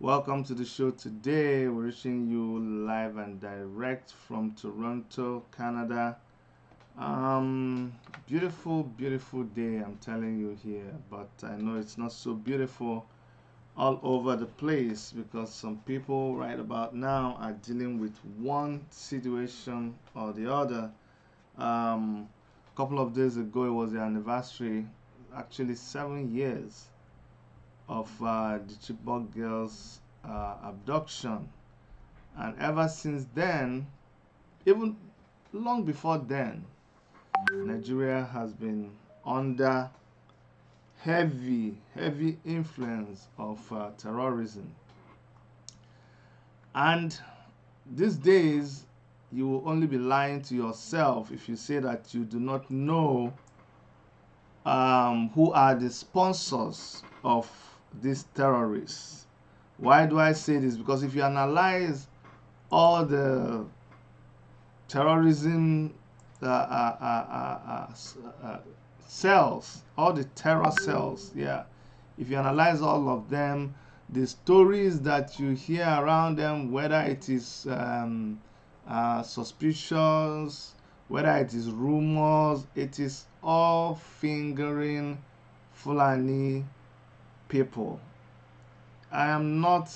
Welcome to the show today. We're reaching you live and direct from Toronto, Canada. Beautiful, beautiful day, I'm telling you here, but I know it's not so beautiful all over the place because some people right about now are dealing with one situation or the other. A couple of days ago, it was the anniversary, actually 7 years of the Chibok girls' abduction. And ever since then, even long before then, Nigeria has been under heavy influence of terrorism. And these days, you will only be lying to yourself if you say that you do not know who are the sponsors of these terrorists. Why do I say this? Because if you analyze all the terrorism cells, all the terror cells, yeah, if you analyze all of them, the stories that you hear around them, whether it is suspicions, whether it is rumors, it is all fingering Fulani people. I am not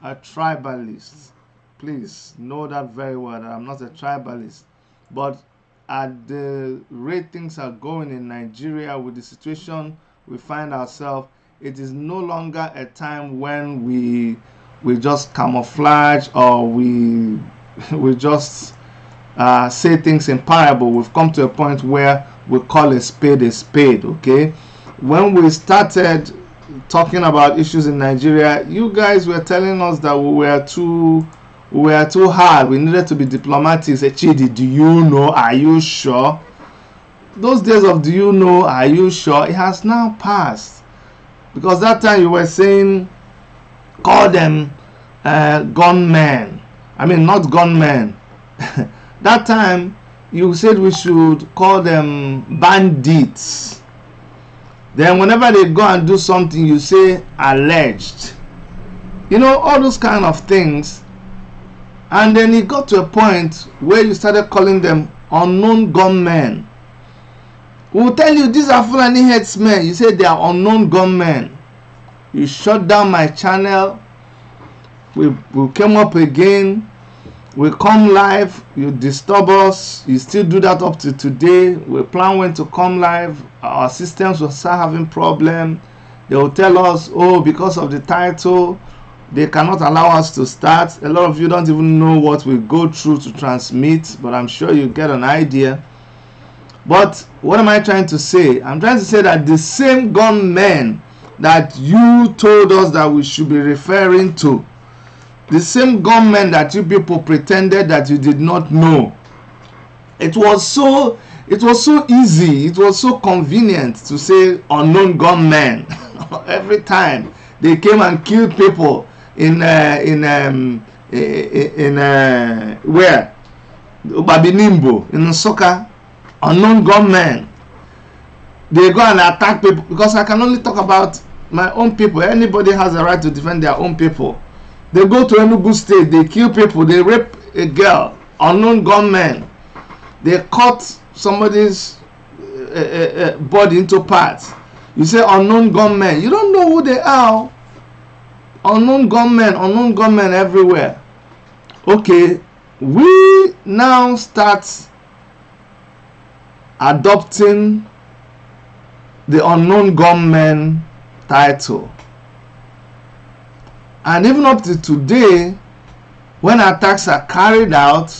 a tribalist. Please know that very well, that I'm not a tribalist. But at the rate things are going in Nigeria with the situation we find ourselves, it is no longer a time when we just camouflage or we just say things in parable. We've come to a point where we call a spade, okay? When we started talking about issues in Nigeria, you guys were telling us that we were too hard. We needed to be diplomatic. Say, Chidi, do you know? Are you sure? Those days of do you know? Are you sure? It has now passed. Because that time you were saying, call them gunmen. I mean, not gunmen. That time you said we should call them bandits. Then whenever they go and do something, you say alleged. You know, all those kind of things. And then it got to a point where you started calling them unknown gunmen. We'll tell you these are Fulani headsmen. You say they are unknown gunmen. You shut down my channel. We came up again. We come live, you disturb us, you still do that up to today. We plan when to come live, our systems will start having problem. They will tell us, oh, because of the title, they cannot allow us to start. A lot of you don't even know what we go through to transmit, but I'm sure you get an idea. But what am I trying to say? I'm trying to say that the same gunmen that you told us that we should be referring to, the same gunmen that you people pretended that you did not know. It was so easy, it was so convenient to say unknown gunmen. Every time they came and killed people in where? Babinimbo, in Soka, unknown gunmen. They go and attack people, because I can only talk about my own people. Anybody has a right to defend their own people. They go to Enugu State, they kill people, they rape a girl, unknown gunmen. They cut somebody's body into parts. You say unknown gunmen. You don't know who they are. Unknown gunmen everywhere. Okay, we now start adopting the unknown gunmen title. And even up to today, when attacks are carried out,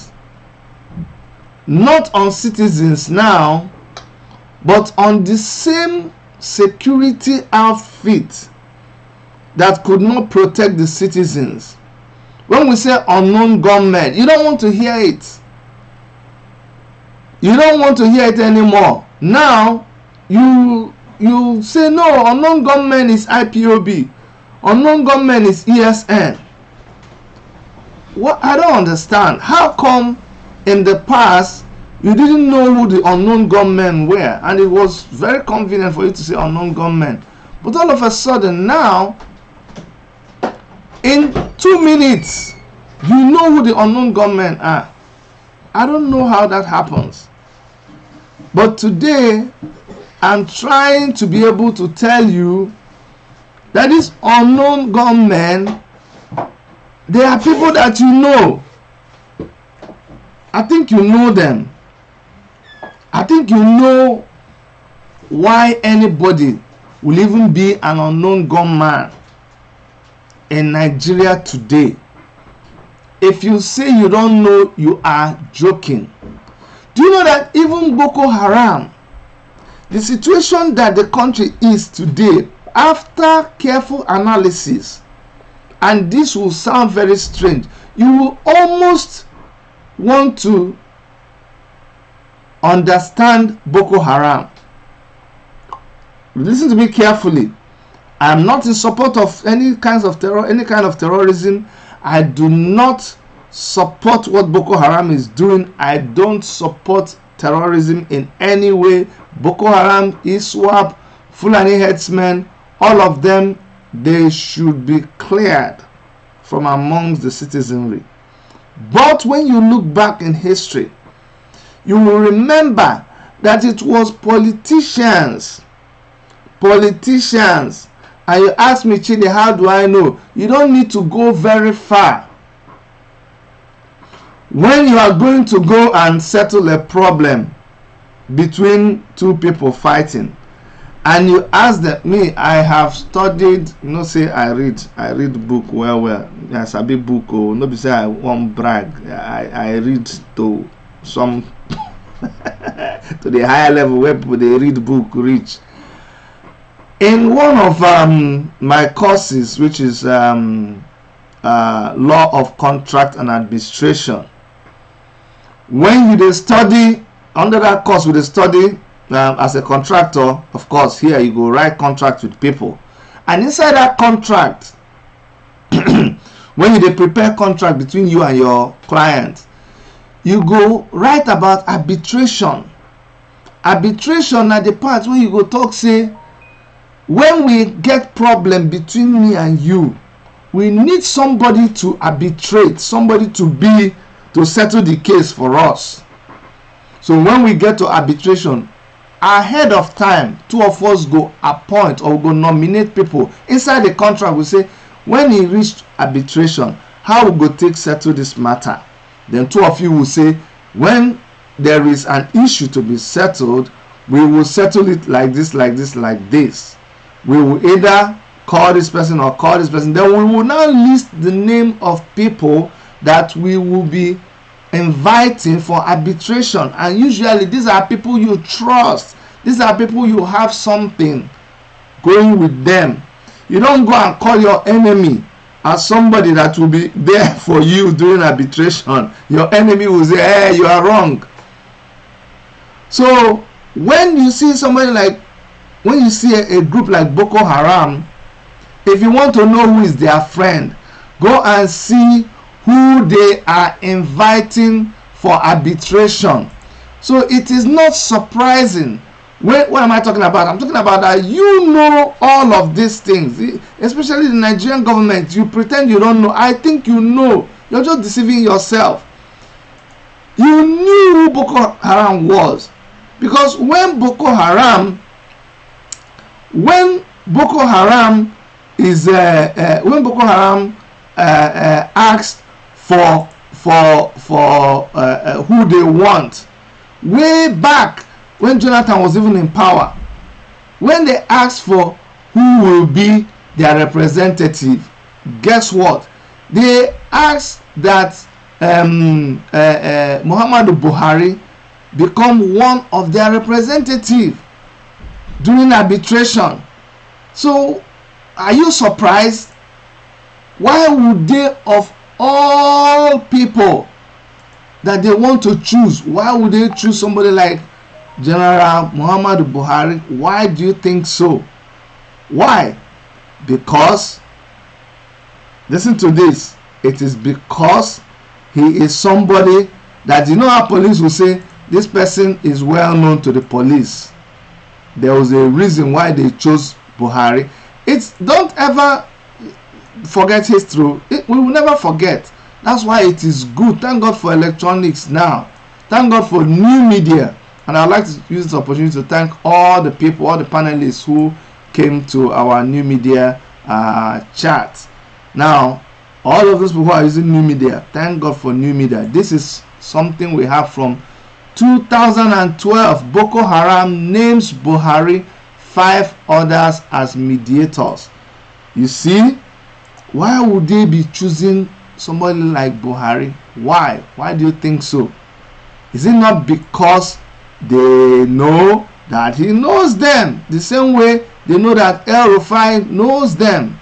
not on citizens now, but on the same security outfit that could not protect the citizens. When we say unknown gunmen, you don't want to hear it. You don't want to hear it anymore. Now, you say, no, unknown gunmen is IPOB. Unknown gunmen is ESN. What? I don't understand. How come in the past you didn't know who the unknown gunmen were, and it was very convenient for you to say unknown gunmen, but all of a sudden now In 2 minutes, you know who the unknown gunmen are. I don't know how that happens. But today, I'm trying to be able to tell you that these unknown gunmen, they are people that you know. I think you know them. I think you know why anybody will even be an unknown gunman in Nigeria today. If you say you don't know, you are joking. Do you know that even Boko Haram, the situation that the country is today, after careful analysis, and this will sound very strange, you will almost want to understand Boko Haram. Listen to me carefully. I am not in support of any kind of terrorism. I do not support what Boko Haram is doing. I don't support terrorism in any way. Boko Haram, ISWAP, Fulani headsmen, all of them, they should be cleared from amongst the citizenry. But when you look back in history, you will remember that it was politicians, and you ask me, Chidi, how do I know? You don't need to go very far. When you are going to go and settle a problem between two people fighting, and you ask them, me, I have studied, say I read book well. Yes, I be book, no say I won't brag. I read to some to the higher level where people they read book reach. In one of my courses, which is Law of Contract and Administration, when you study under that course, we study as a contractor. Of course, here you go write contract with people, and inside that contract, when you prepare contract between you and your client, you go write about arbitration. Arbitration are the part where you go talk say, when we get problem between me and you, we need somebody to arbitrate, somebody to settle the case for us. So when we get to arbitration, ahead of time, two of us go appoint or go nominate people. Inside the contract, we say, when he reached arbitration, how we go take settle this matter? Then two of you will say, when there is an issue to be settled, we will settle it like this, like this, like this. We will either call this person or call this person. Then we will now list the name of people that we will be inviting for arbitration. And usually these are people you trust. These are people you have something going with them. You don't go and call your enemy as somebody that will be there for you during arbitration. Your enemy will say, hey, you are wrong. So when you see somebody like, when you see a group like Boko Haram, if you want to know who is their friend, go and see who they are inviting for arbitration. So it is not surprising. What am I talking about? I'm talking about that you know all of these things, especially the Nigerian government. You pretend you don't know. I think you know. You're just deceiving yourself. You knew who Boko Haram was, because when Boko Haram asked for who they want, way back when Jonathan was even in power, when they asked for who will be their representative, guess what? They asked that Muhammadu Buhari become one of their representatives during arbitration. So are you surprised? Why would they, of all people that they want to choose, why would they choose somebody like General Muhammadu Buhari? Why do you think so? Why? Because, listen to this, it is because he is somebody that, you know how police will say this person is well known to the police. There was a reason why they chose Buhari. It's don't ever forget history. We will never forget. That's why it is good. Thank God for electronics now. Thank God for new media. And I'd like to use this opportunity to thank all the people, all the panelists who came to our new media chat. Now, all of those people who are using new media, thank God for new media. This is something we have from 2012. Boko Haram names Buhari, 5 others as mediators. You see, why would they be choosing somebody like Buhari? Why? Why do you think so? Is it not because they know that he knows them the same way they know that El Rufai knows them?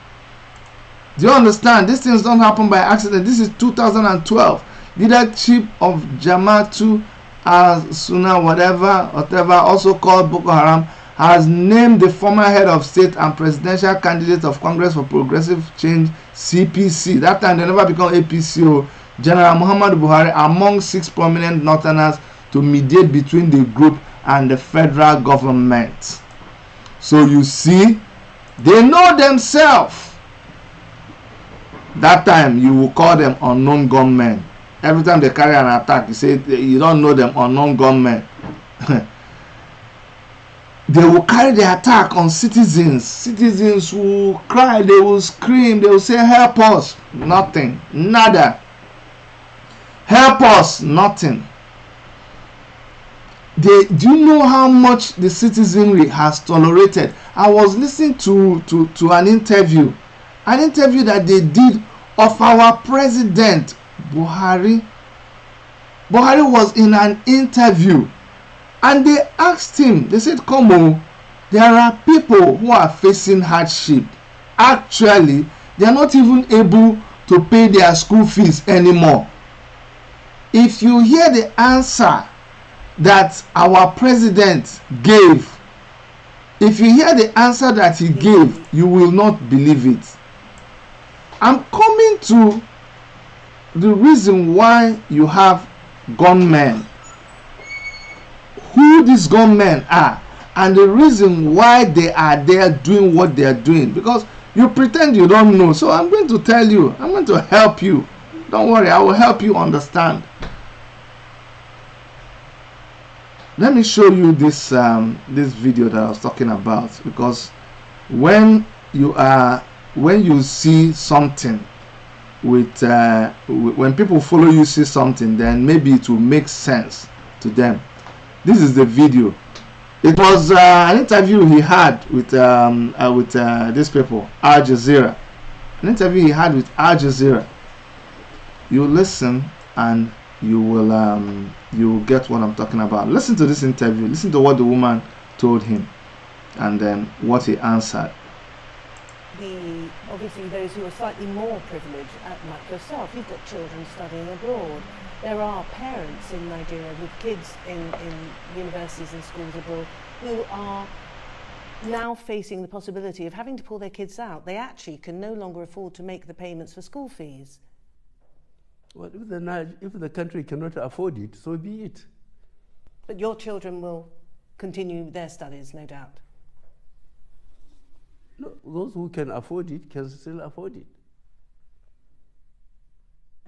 Do you understand? These things don't happen by accident. This is 2012. Leadership of Jama'atu al-Sunnah, whatever, also called Boko Haram, has named the former head of state and presidential candidate of Congress for Progressive Change, CPC. That time they never become APC. General Muhammadu Buhari among 6 prominent northerners to mediate between the group and the federal government. So you see, they know themselves. That time you will call them unknown gunmen. Every time they carry an attack, you say you don't know them, unknown gunmen. They will carry the attack on citizens. Citizens will cry, they will scream, they will say, help us. Nothing. Nada. Help us. Nothing. Do you know how much the citizenry has tolerated? I was listening to an interview that they did of our president, Buhari. Buhari was in an interview. And they asked him, they said, come on, there are people who are facing hardship. Actually, they are not even able to pay their school fees anymore. If you hear the answer that our president gave, if you hear the answer that he gave, you will not believe it. I'm coming to the reason why you have gunmen, who these gunmen are, and the reason why they are there doing what they are doing, because you pretend you don't know. So I'm going to tell you, I'm going to help you. Don't worry, I will help you understand. Let me show you this this video that I was talking about, because when you see something with when people follow you see something, then maybe it will make sense to them. This is the video. It was an interview he had with these people, Al Jazeera. An interview he had with Al Jazeera. You listen and you will get what I'm talking about. Listen to this interview. Listen to what the woman told him, and then what he answered. Obviously those who are slightly more privileged, like yourself, you've got children studying abroad. There are parents in Nigeria with kids in universities and schools abroad who are now facing the possibility of having to pull their kids out. They actually can no longer afford to make the payments for school fees. Well, if the country cannot afford it, so be it. But your children will continue their studies, no doubt. No, those who can afford it can still afford it.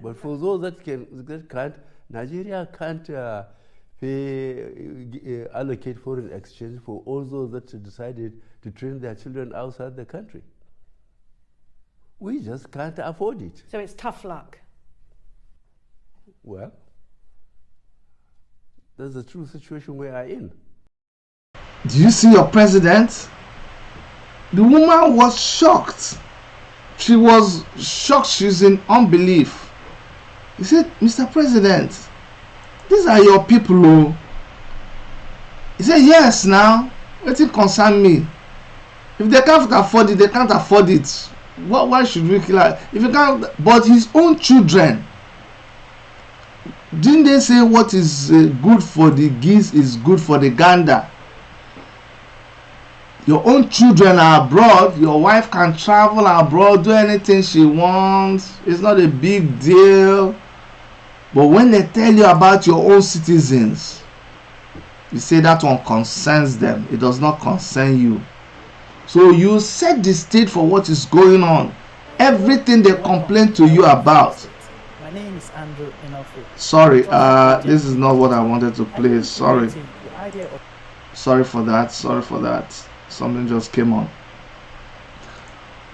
But for those that can't, Nigeria can't allocate foreign exchange for all those that decided to train their children outside the country. We just can't afford it. So it's tough luck. Well, that's the true situation we are in. Do you see your president? The woman was shocked. She was shocked. She's in unbelief. He said, Mr. President, these are your people. Oh. He said, yes, now. Let it concern me. If they can't afford it, they can't afford it. Why should we kill her? If you can't, but his own children. Didn't they say what is good for the geese is good for the gander? Your own children are abroad. Your wife can travel abroad, do anything she wants. It's not a big deal. But when they tell you about your own citizens, you say that one concerns them. It does not concern you. So you set the stage for what is going on. Everything they complain to you about. My name is Andrew Enofu. Sorry, this is not what I wanted to play. Sorry. Sorry for that. Sorry for that. Something just came on.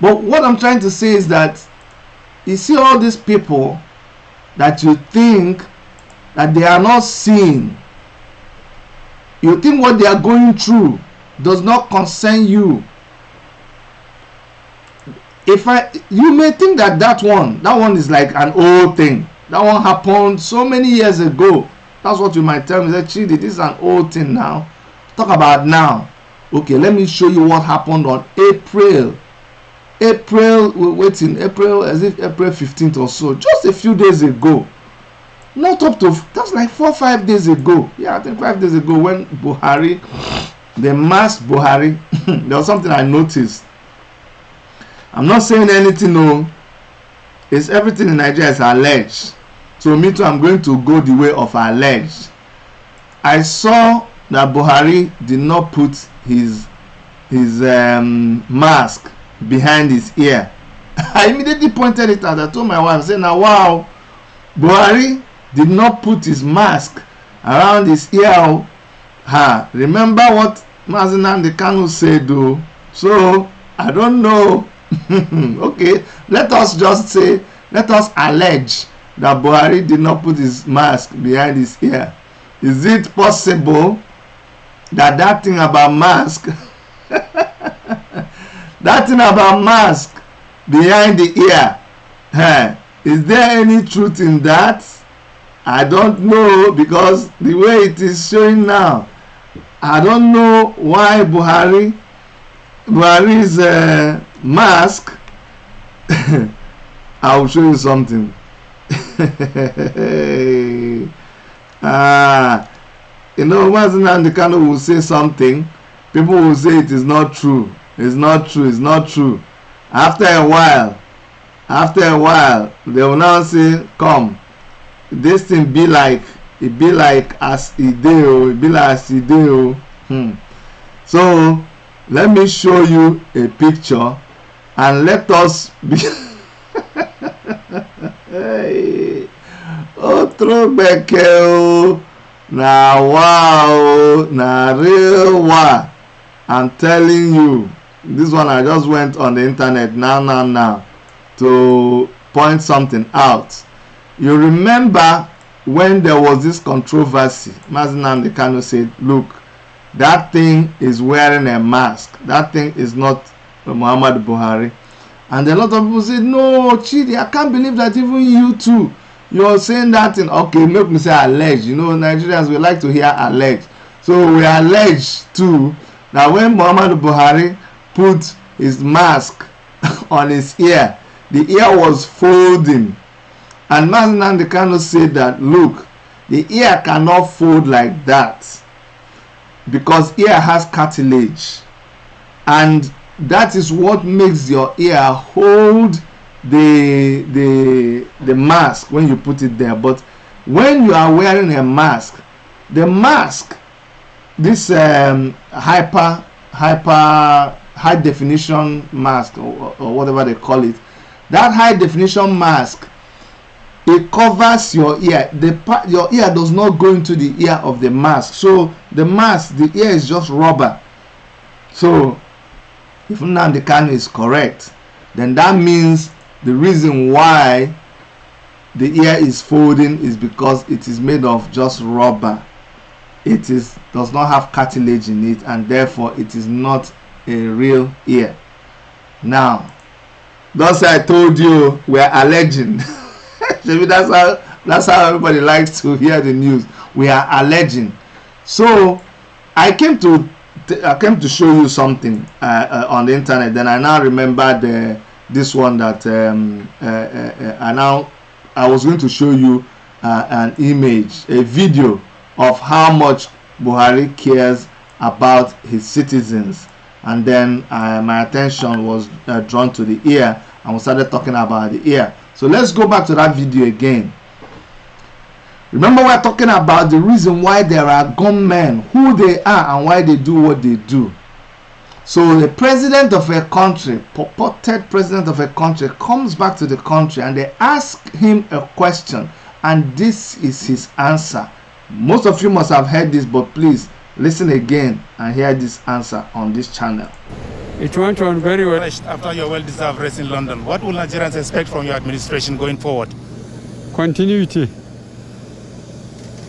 But what I'm trying to say is that you see all these people that you think that they are not seeing. You think what they are going through does not concern you. You may think that one is like an old thing. That one happened so many years ago. That's what you might tell me. That Chidi, this is an old thing now. Talk about now. Okay, let me show you what happened on April, as if April 15th or so, just a few days ago. Not up to, that's like 4 or 5 days ago. Yeah, I think 5 days ago when Buhari, the masked Buhari, there was something I noticed. I'm not saying anything, no. It's everything in Nigeria is alleged. So me too, I'm going to go the way of alleged. I saw that Buhari did not put his mask behind his ear. I immediately pointed it out. I told my wife, I said, now wow, Buhari did not put his mask around his ear. Remember what Mazi Nnamdi Kanu said though. So I don't know. Okay, let us allege that Buhari did not put his mask behind his ear. Is it possible that thing about mask that thing about mask behind the ear, is there any truth in that? I don't know, because the way it is showing now, I don't know why Buhari's mask I will show you something. You know, Mazi Nnamdi Kanu will say something, people will say it is not true. It's not true. It's not true. After a while, they will now say, come, this thing be like as it be like as it. So let me show you a picture and let us be hey. Oh, throwback, now wow, now real wow. I'm telling you, this one I just went on the internet now to point something out. You remember when there was this controversy, Mazi Nnamdi Kanu said, look, that thing is wearing a mask. That thing is not Muhammad Buhari. And a lot of people said, no, Chidi, I can't believe that even you too, you're saying that thing. Okay, make me say alleged. You know, Nigerians, we like to hear alleged. So we allege too that when Muhammad Buhari put his mask on his ear, the ear was folding. And Mazi Nnamdi Kanu said that, look, the ear cannot fold like that because ear has cartilage. And that is what makes your ear hold the mask when you put it there. But when you are wearing a mask, the mask, this high definition mask or whatever they call it, that high definition mask, it covers your ear. Your ear does not go into the ear of the mask. So the mask, the ear is just rubber. So if Nnamdi Kanu is correct, then that means the reason why the ear is folding is because it is made of just rubber. It does not have cartilage in it, and therefore it is not a real ear. Now, thus I told you we are alleging. That's how everybody likes to hear the news. We are alleging. So I came to show you something on the internet. Then I now remember this one that I was going to show you an image, a video of how much Buhari cares about his citizens. And then my attention was drawn to the ear, and we started talking about the ear. So let's go back to that video again. Remember, we're talking about the reason why there are gunmen, who they are and why they do what they do. So the president of a country, purported president of a country, comes back to the country and they ask him a question, and this is his answer. Most of you must have heard this, but please listen again and hear this answer on this channel. It went on very well. After your well-deserved rest in London, what will Nigerians expect from your administration going forward? Continuity.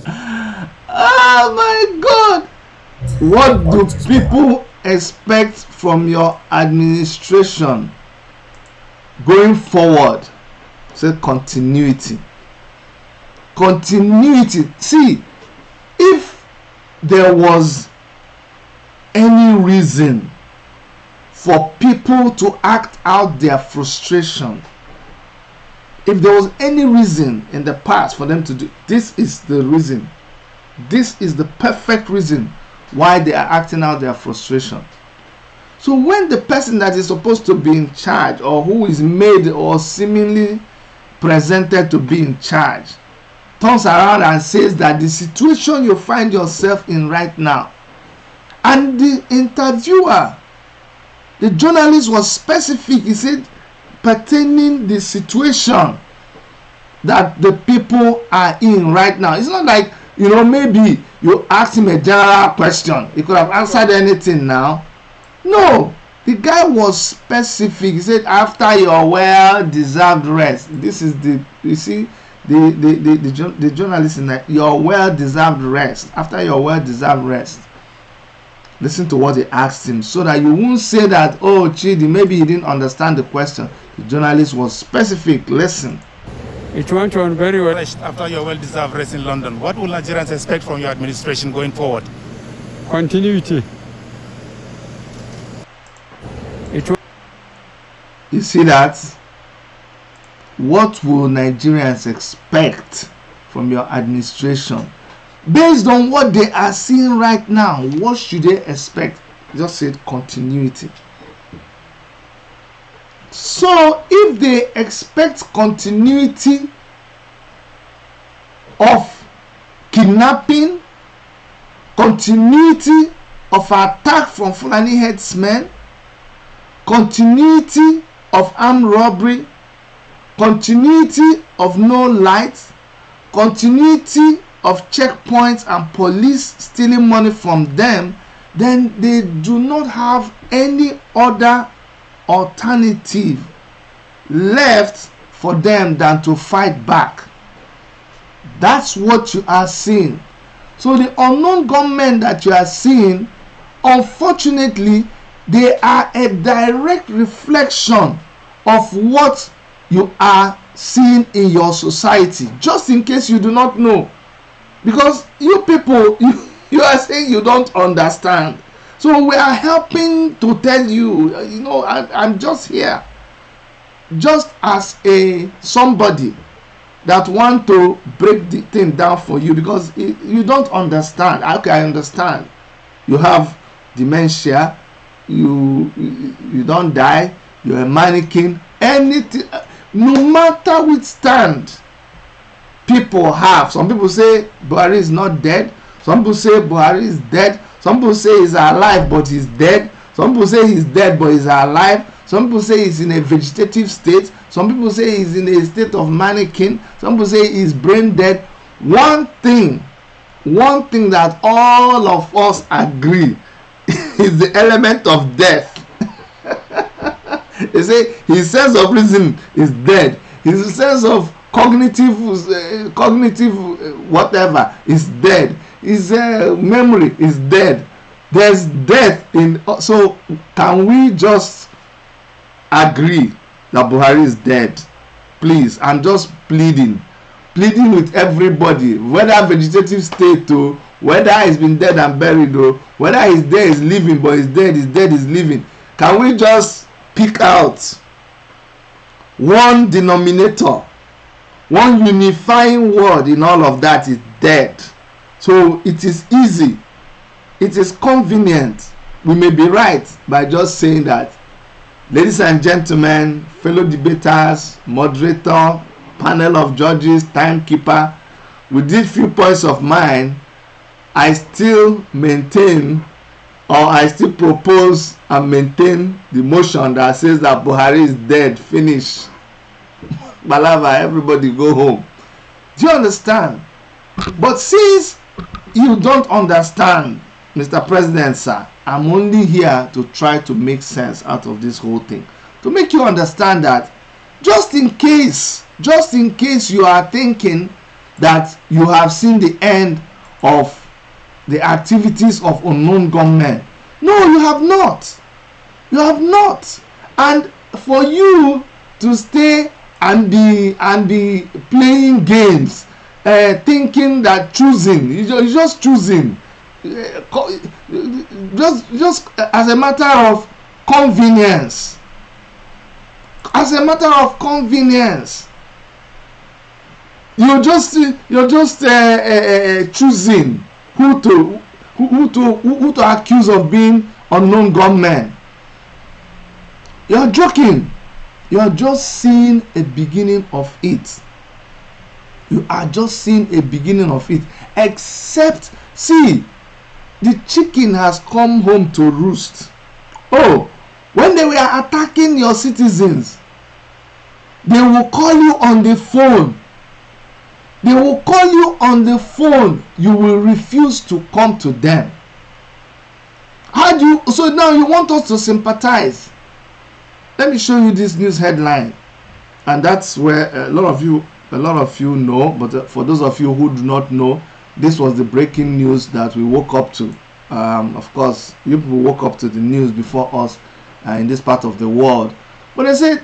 Oh my God! What do people expect from your administration going forward? Say continuity. Continuity. See, if there was any reason for people to act out their frustration, if there was any reason in the past for them to do, this is the reason. This is the perfect reason why they are acting out their frustration. So when the person that is supposed to be in charge, or who is made or seemingly presented to be in charge, turns around and says that the situation you find yourself in right now, and the interviewer, the journalist, was specific. He said pertaining the situation that the people are in right now. It's not like, you know, maybe you asked him a general question, he could have answered anything now. No, the guy was specific. He said after your well-deserved rest. This is the, you see, the journalist in that, your well-deserved rest. After your well-deserved rest, listen to what he asked him, so that you won't say that, oh Chidi, maybe he didn't understand the question. The journalist was specific. Listen. It went on very well. After your well-deserved rest in London, what will Nigerians expect from your administration going forward? Continuity. You see that? What will Nigerians expect from your administration? Based on what they are seeing right now, what should they expect? Just said continuity. So if they expect continuity of kidnapping, continuity of attack from Fulani headsmen, continuity of armed robbery, continuity of no lights, continuity of checkpoints and police stealing money from them, then they do not have any other alternative left for them than to fight back. That's what you are seeing. So the unknown gunmen that you are seeing, unfortunately, they are a direct reflection of what you are seeing in your society. Just in case you do not know, because you people, you are saying you don't understand. So we are helping to tell you, you know, I'm just here, just as somebody that want to break the thing down for you, because you don't understand. Okay, I understand. You have dementia, you don't die, you're a mannequin, anything, no matter which stand people have. Some people say Buhari is not dead. Some people say Buhari is dead. Some people say he's alive but he's dead. Some people say he's dead but he's alive. Some people say he's in a vegetative state. Some people say he's in a state of mannequin. Some people say he's brain dead. One thing that all of us agree is the element of death. They say his sense of reason is dead. His sense of cognitive whatever is dead. His memory is dead. There's death in. So can we just agree that Buhari is dead? Please, I'm just pleading with everybody, whether vegetative state or whether he's been dead and buried, or whether he's dead is living, but he's dead is living. Can we just pick out one denominator, one unifying word in all of that? Is dead. So it is easy, it is convenient. We may be right by just saying that. Ladies and gentlemen, fellow debaters, moderator, panel of judges, timekeeper, with these few points of mine, I still maintain or I still propose and maintain the motion that says that Buhari is dead, finish, Balava, everybody go home. Do you understand? But since you don't understand, Mr. President, sir, I'm only here to try to make sense out of this whole thing, to make you understand that just in case you are thinking that you have seen the end of the activities of unknown gunmen. No, you have not. You have not. And for you to stay and be playing games, thinking that choosing, you're just choosing, just as a matter of convenience. As a matter of convenience, you're just choosing who to accuse of being unknown gunmen. You're joking. You're just seeing a beginning of it. You are just seeing a beginning of it. Except, see, the chicken has come home to roost. Oh, when they were attacking your citizens, they will call you on the phone. They will call you on the phone. You will refuse to come to them. How do you? So now you want us to sympathize. Let me show you this news headline, and that's where a lot of you know. But for those of you who do not know, this was the breaking news that we woke up to. Of course, you people woke up to the news before us in this part of the world. But they said,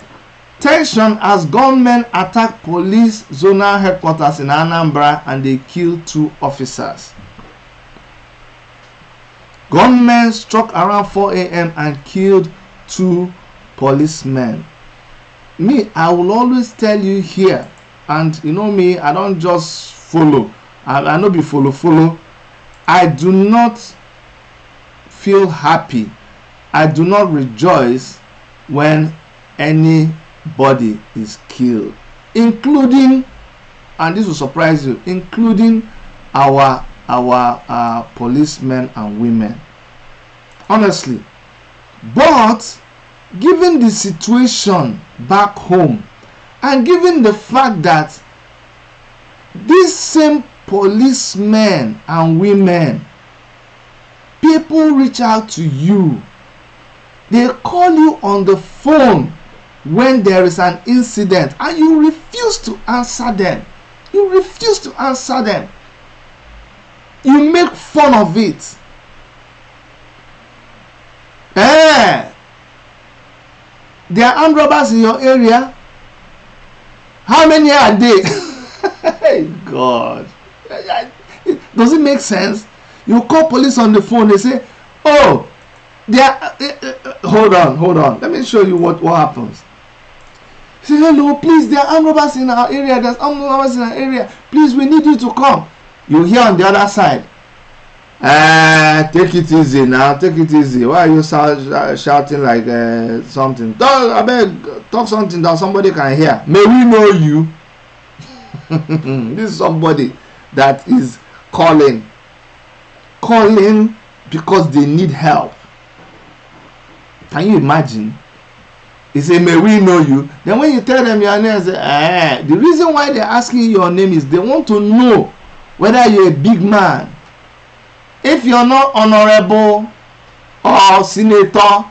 tension as gunmen attack police zonal headquarters in Anambra and they kill 2 officers. Gunmen struck around 4 a.m. and killed 2 policemen. Me, I will always tell you here, and you know me, I don't just follow. I no be follow. I do not feel happy. I do not rejoice when anybody is killed, including, and this will surprise you, including our policemen and women, honestly. But given the situation back home, and given the fact that these same policemen and women, people reach out to you, they call you on the phone when there is an incident and you refuse to answer them. You refuse to answer them. You make fun of it. There are armed robbers in your area. How many are they? Hey God. Does it make sense? You call police on the phone, they say, oh, they are, hold on. Let me show you what happens. Say, hello, please, there are armed robbers in our area. There's armed robbers in our area. Please, we need you to come. You hear on the other side, take it easy now, take it easy. Why are you shouting like something? I beg, talk something that somebody can hear. May we know you? This is somebody that is calling because they need help. Can you imagine? He say, may we know you? Then when you tell them your name, say, the reason why they're asking your name is they want to know whether you're a big man. If you're not honorable or senator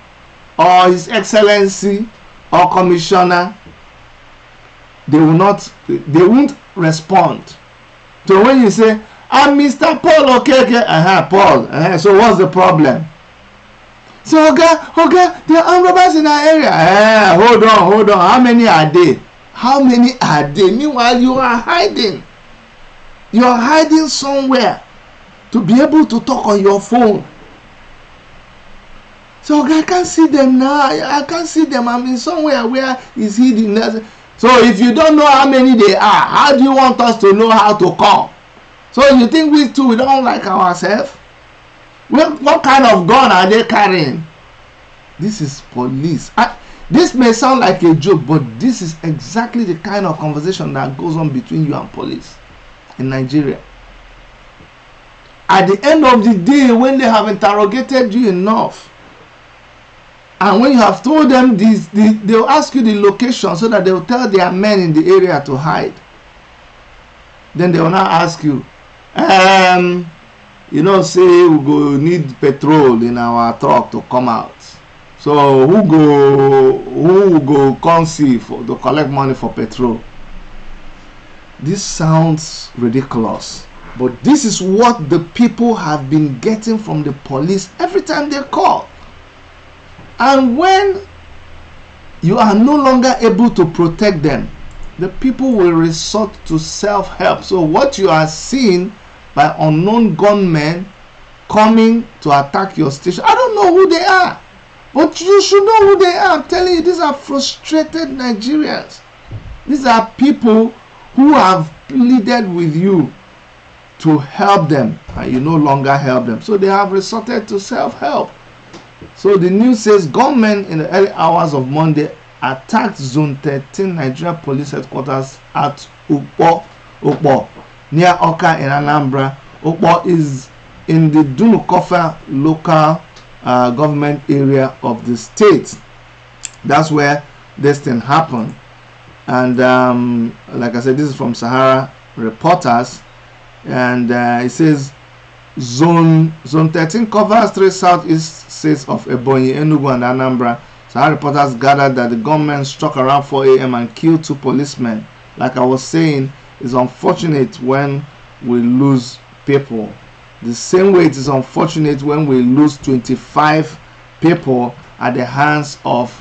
or his excellency or commissioner, they won't respond. So when you say, I'm Mr. Paul, okay, Paul, so what's the problem? So, okay, there are armed robbers in our area. Hold on. How many are they? Meanwhile, you are hiding. You are hiding somewhere to be able to talk on your phone. So, okay, I can't see them now. I can't see them. I'm in somewhere where is hidden. So, if you don't know how many they are, how do you want us to know how to come? So, you think we don't like ourselves? What kind of gun are they carrying? This is police. This may sound like a joke, but this is exactly the kind of conversation that goes on between you and police in Nigeria. At the end of the day, when they have interrogated you enough, and when you have told them this, they'll ask you the location so that they'll tell their men in the area to hide. Then they will now ask you, you know, say we go need petrol in our truck to come out. So who go come see to collect money for petrol? This sounds ridiculous, but this is what the people have been getting from the police every time they call. And when you are no longer able to protect them, the people will resort to self-help. So what you are seeing by unknown gunmen coming to attack your station, I don't know who they are, but you should know who they are. I'm telling you, these are frustrated Nigerians. These are people who have pleaded with you to help them, and you no longer help them. So they have resorted to self-help. So the news says gunmen in the early hours of Monday attacked Zone 13 Nigeria Police Headquarters at Ukpo, near Oka in Anambra. Ukpo is in the Dunukofa local government area of the state. That's where this thing happened. And like I said, this is from Sahara Reporters, and it says Zone 13 covers 3 southeast states of Ebonyi, Enugu, and Anambra. Sahara Reporters gathered that the gunmen struck around 4 a.m. and killed 2 policemen. Like I was saying, it's unfortunate when we lose people. The same way it is unfortunate when we lose 25 people at the hands of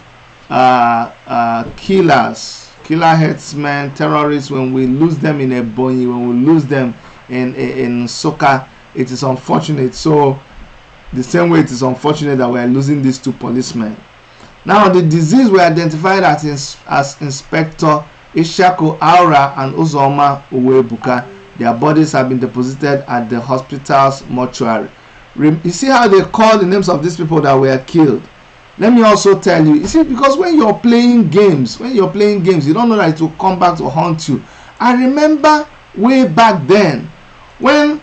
killer headsmen, terrorists. When we lose them in Ebonyi, when we lose them in Soka, it is unfortunate. So the same way it is unfortunate that we are losing these 2 policemen. Now the disease were identified as Inspector Ishaku Aura and Uzoma Uwebuka. Their bodies have been deposited at the hospital's mortuary. You see how they call the names of these people that were killed? Let me also tell you, see, because when you're playing games, you don't know that it will come back to haunt you. I remember way back then when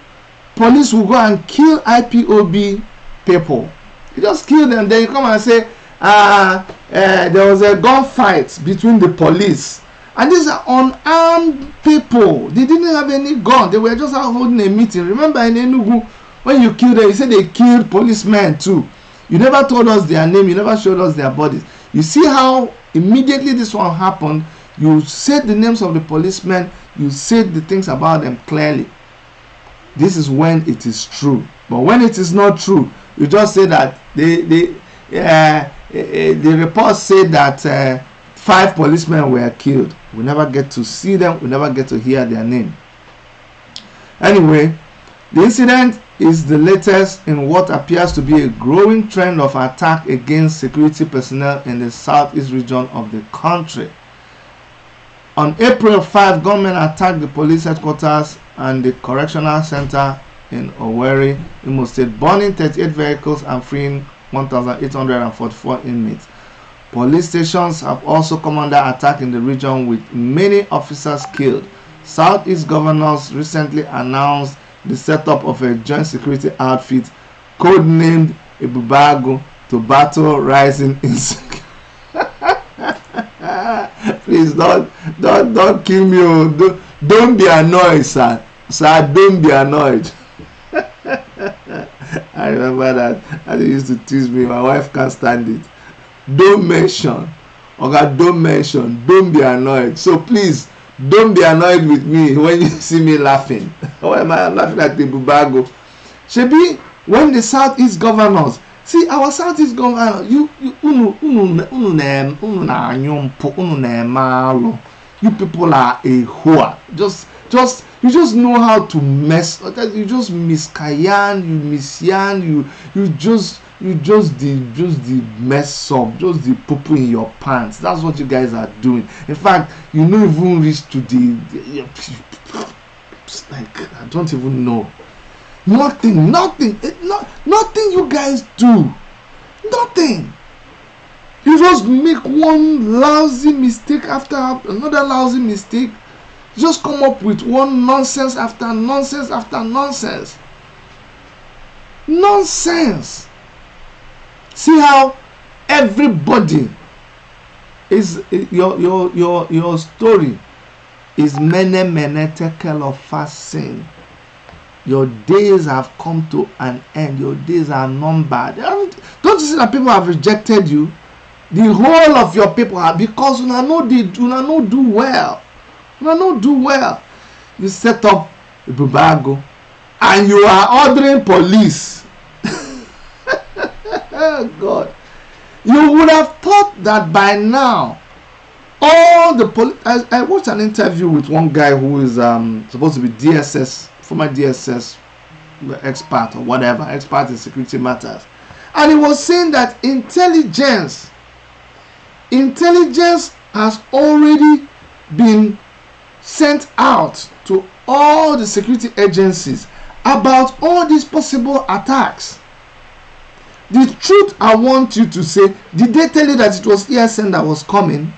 police will go and kill IPOB people. You just kill them, then you come and say, there was a gunfight between the police. And these are unarmed people. They didn't have any gun. They were just out holding a meeting. Remember in Enugu, when you killed them, you said they killed policemen too. You never told us their name. You never showed us their bodies. You see how immediately this one happened, you said the names of the policemen. You said the things about them clearly. This is when it is true. But when it is not true, you just say that the report said that 5 policemen were killed. We never get to see them. We never get to hear their name. Anyway, the incident is the latest in what appears to be a growing trend of attack against security personnel in the southeast region of the country. On April 5, gunmen attacked the police headquarters and the correctional center in Owerri, Imo State, burning 38 vehicles and freeing 1,844 inmates. Police stations have also come under attack in the region with many officers killed. Southeast governors recently announced the setup of a joint security outfit codenamed Ibubago to battle rising insecurity. Please don't kill me. Don't be annoyed, sir. Sir, don't be annoyed. I remember that. They used to tease me. My wife can't stand it. Don't mention. Okay, don't mention. Don't be annoyed. So please, don't be annoyed with me when you see me laughing. Why am I laughing at the Bubago? Shebi, when the Southeast governors, see our Southeast governors, you people are a whore. You just know how to mess. You just miscayan, you misyan, you just the mess up, just the poo in your pants. That's what you guys are doing. In fact, you don't even reach to the like I don't even know. Nothing you guys do. Nothing. You just make one lousy mistake after another lousy mistake. Just come up with one nonsense after nonsense after nonsense. Nonsense. See how everybody is your story is mene tekel of fasting. Your days have come to an end. Your days are numbered. Don't you see that people have rejected you? The whole of your people have, because you know do well. You know do well. You set up a bubago and you are ordering police. Oh God. You would have thought that by now all the police. I watched an interview with one guy who is supposed to be DSS, former DSS expert or whatever, expert in security matters, and he was saying that intelligence has already been sent out to all the security agencies about all these possible attacks. The truth I want you to say, did they tell you that it was ESN that was coming?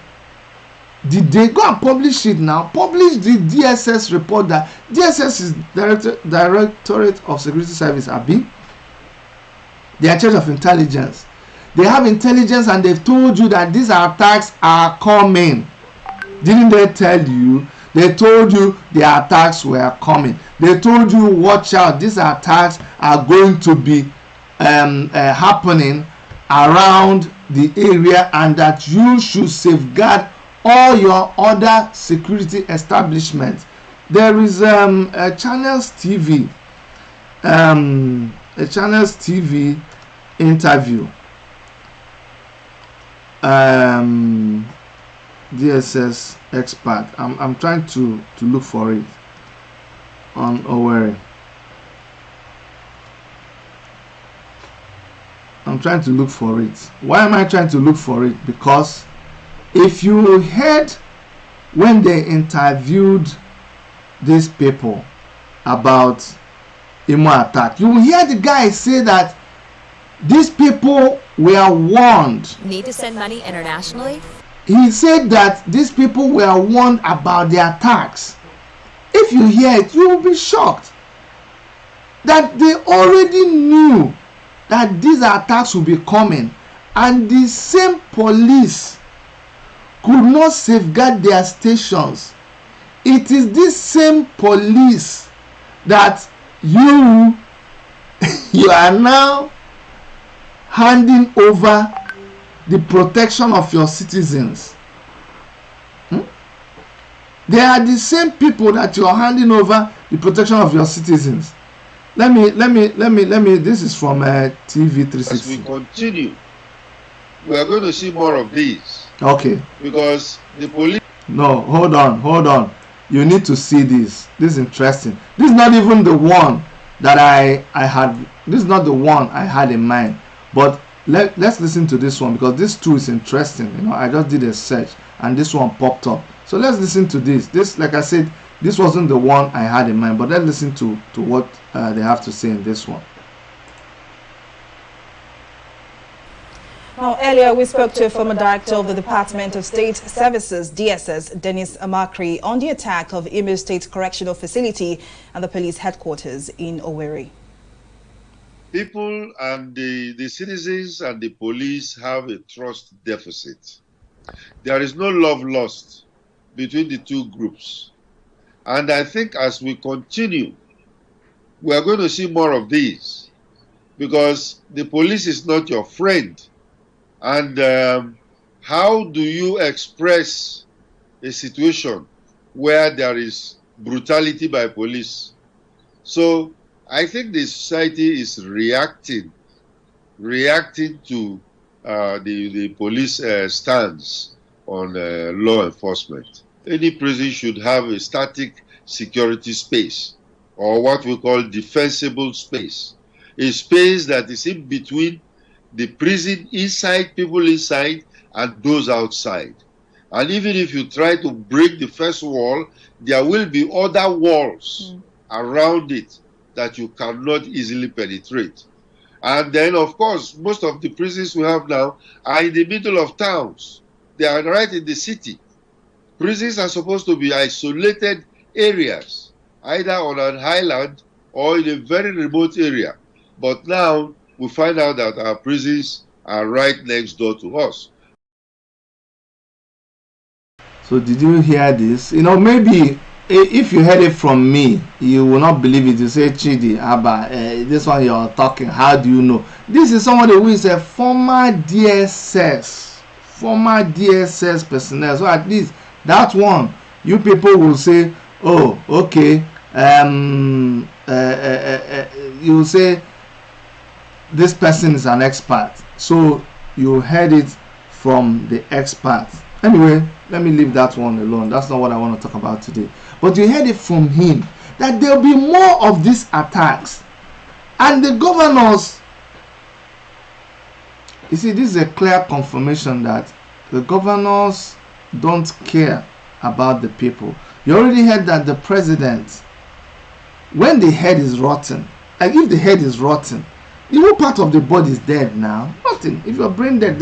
Did they go and publish it now? Publish the DSS report. That DSS is Directorate of Security Service, Abi. They are in charge of intelligence. They have intelligence and they've told you that these attacks are coming. Didn't they tell you? They told you the attacks were coming. They told you, watch out, these attacks are going to be happening around the area, and that you should safeguard all your other security establishments. There is a Channels TV interview. DSS expert. I'm trying to look for it on Owerri. I'm trying to look for it. Why am I trying to look for it? Because if you heard when they interviewed these people about Imo attack, you will hear the guy say that these people were warned. Need to send money internationally? He said that these people were warned about the attacks. If you hear it, you will be shocked that they already knew that these attacks will be coming, and the same police could not safeguard their stations. It is this same police that you are now handing over the protection of your citizens. They are the same people that you are handing over the protection of your citizens. Let me. This is from TV 360. As we continue, we are going to see more of these. Okay. Because the police. No, hold on. You need to see this. This is interesting. This is not even the one that I had. This is not the one I had in mind. But let's listen to this one, because this too is interesting. You know, I just did a search and this one popped up. So let's listen to this. This, like I said, this wasn't the one I had in mind, but let's listen to what they have to say in this one. Now, earlier we spoke to a former director of the Department of State Services, DSS, Dennis Amakri, on the attack of Imo State Correctional Facility and the police headquarters in Owerri. People and the citizens and the police have a trust deficit. There is no love lost between the two groups. And I think as we continue, we are going to see more of these, because the police is not your friend. And how do you express a situation where there is brutality by police? So I think the society is reacting to the police stance on law enforcement. Any prison should have a static security space, or what we call defensible space, a space that is in between the prison inside, people inside, and those outside. And even if you try to break the first wall, there will be other walls around it that you cannot easily penetrate. And then, of course, most of the prisons we have now are in the middle of towns. They are right in the city. Prisons are supposed to be isolated areas, either on an island or in a very remote area. But now we find out that our prisons are right next door to us. So did you hear this? You know, maybe if you heard it from me, you will not believe it. You say, Chidi, Abba, this one you're talking, how do you know? This is somebody who is a former DSS personnel. So at least that one, you people will say, oh, okay, you will say this person is an expert. So you heard it from the expert. Anyway, let me leave that one alone. That's not what I want to talk about today. But you heard it from him that there will be more of these attacks. And the governors, you see, this is a clear confirmation that the governors don't care about the people. You already heard that the president, when the head is rotten, like if the head is rotten, the whole part of the body is dead now. Nothing. If you're brain dead,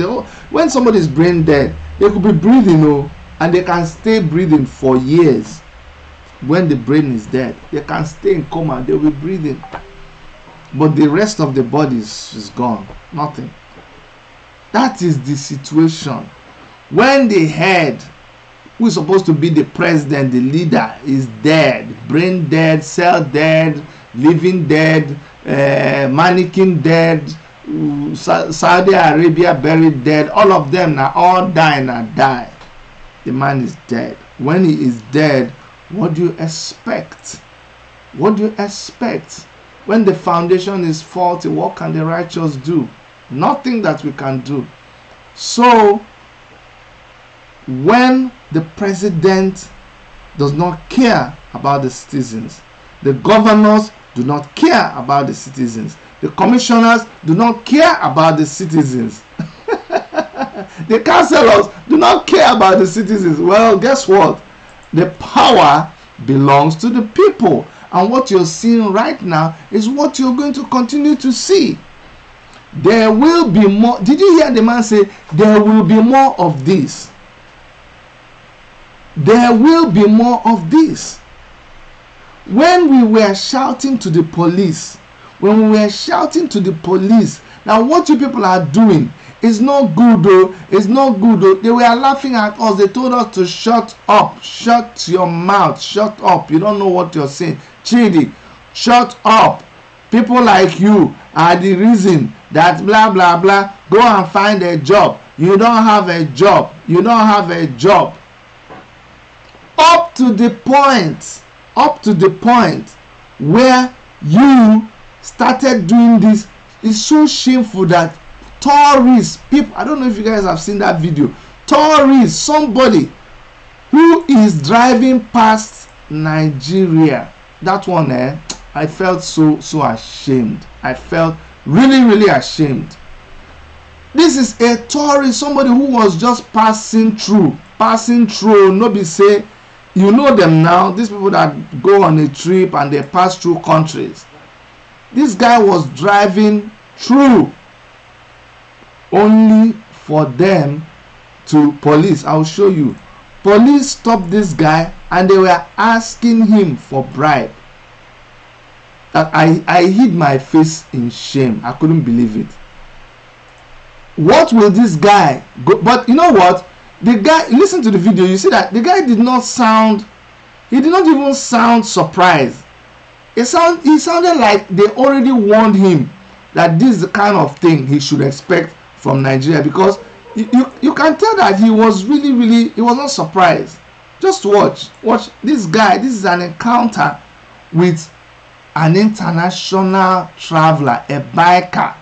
when somebody is brain dead, they could be breathing, and they can stay breathing for years. When the brain is dead, they can stay in coma, they'll be breathing. But the rest of the body is gone. Nothing. That is the situation. When the head, who is supposed to be the president, the leader, is dead, brain dead, cell dead, living dead, mannequin dead, Saudi Arabia buried dead, all of them now all die. The man is dead. When he is dead, what do you expect? What do you expect? When the foundation is faulty, what can the righteous do? Nothing that we can do. So when the president does not care about the citizens, the governors do not care about the citizens, the commissioners do not care about the citizens, the councillors do not care about the citizens. Well, guess what? The power belongs to the people. And what you're seeing right now is what you're going to continue to see. There will be more. Did you hear the man say, there will be more of this? There will be more of this. When we were shouting to the police, now what you people are doing is not good though. It's not good though. They were laughing at us. They told us to shut up. Shut your mouth. Shut up. You don't know what you're saying. Chidi, shut up. People like you are the reason that blah blah blah. Go and find a job. You don't have a job. You don't have a job. Up to the point where you started doing this is so shameful that tourists, people, I don't know if you guys have seen that video. Tourists, somebody who is driving past Nigeria, that one, I felt so ashamed. I felt really ashamed. This is a tourist, somebody who was just passing through. Nobody say, you know them now, these people that go on a trip and they pass through countries. This guy was driving through only for them to police. I'll show you. Police stopped this guy and they were asking him for bribe. I hid my face in shame. I couldn't believe it. What will this guy go? But you know what? The guy, listen to the video, you see that the guy did not even sound surprised. He sounded like they already warned him that this is the kind of thing he should expect from Nigeria, because you can tell that he was really, he was not surprised. Just watch this guy. This is an encounter with an international traveler, a biker.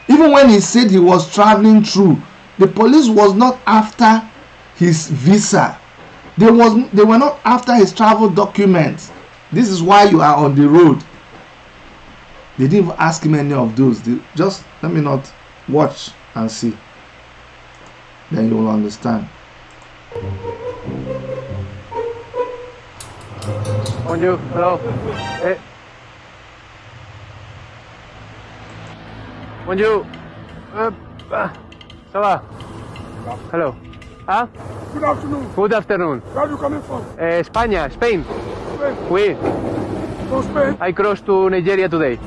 Even when he said he was traveling through, the police was not after his visa. They were not after his travel documents. This is why you are on the road. They didn't even ask him any of those. Just let me not watch and see. Then you will understand. Bonjour, hello. Bonjour. Ça va? Hello. Huh? Good afternoon. Good afternoon. Where are you coming from? España, Spain. Spain. Oui. From Spain? I crossed to Nigeria today.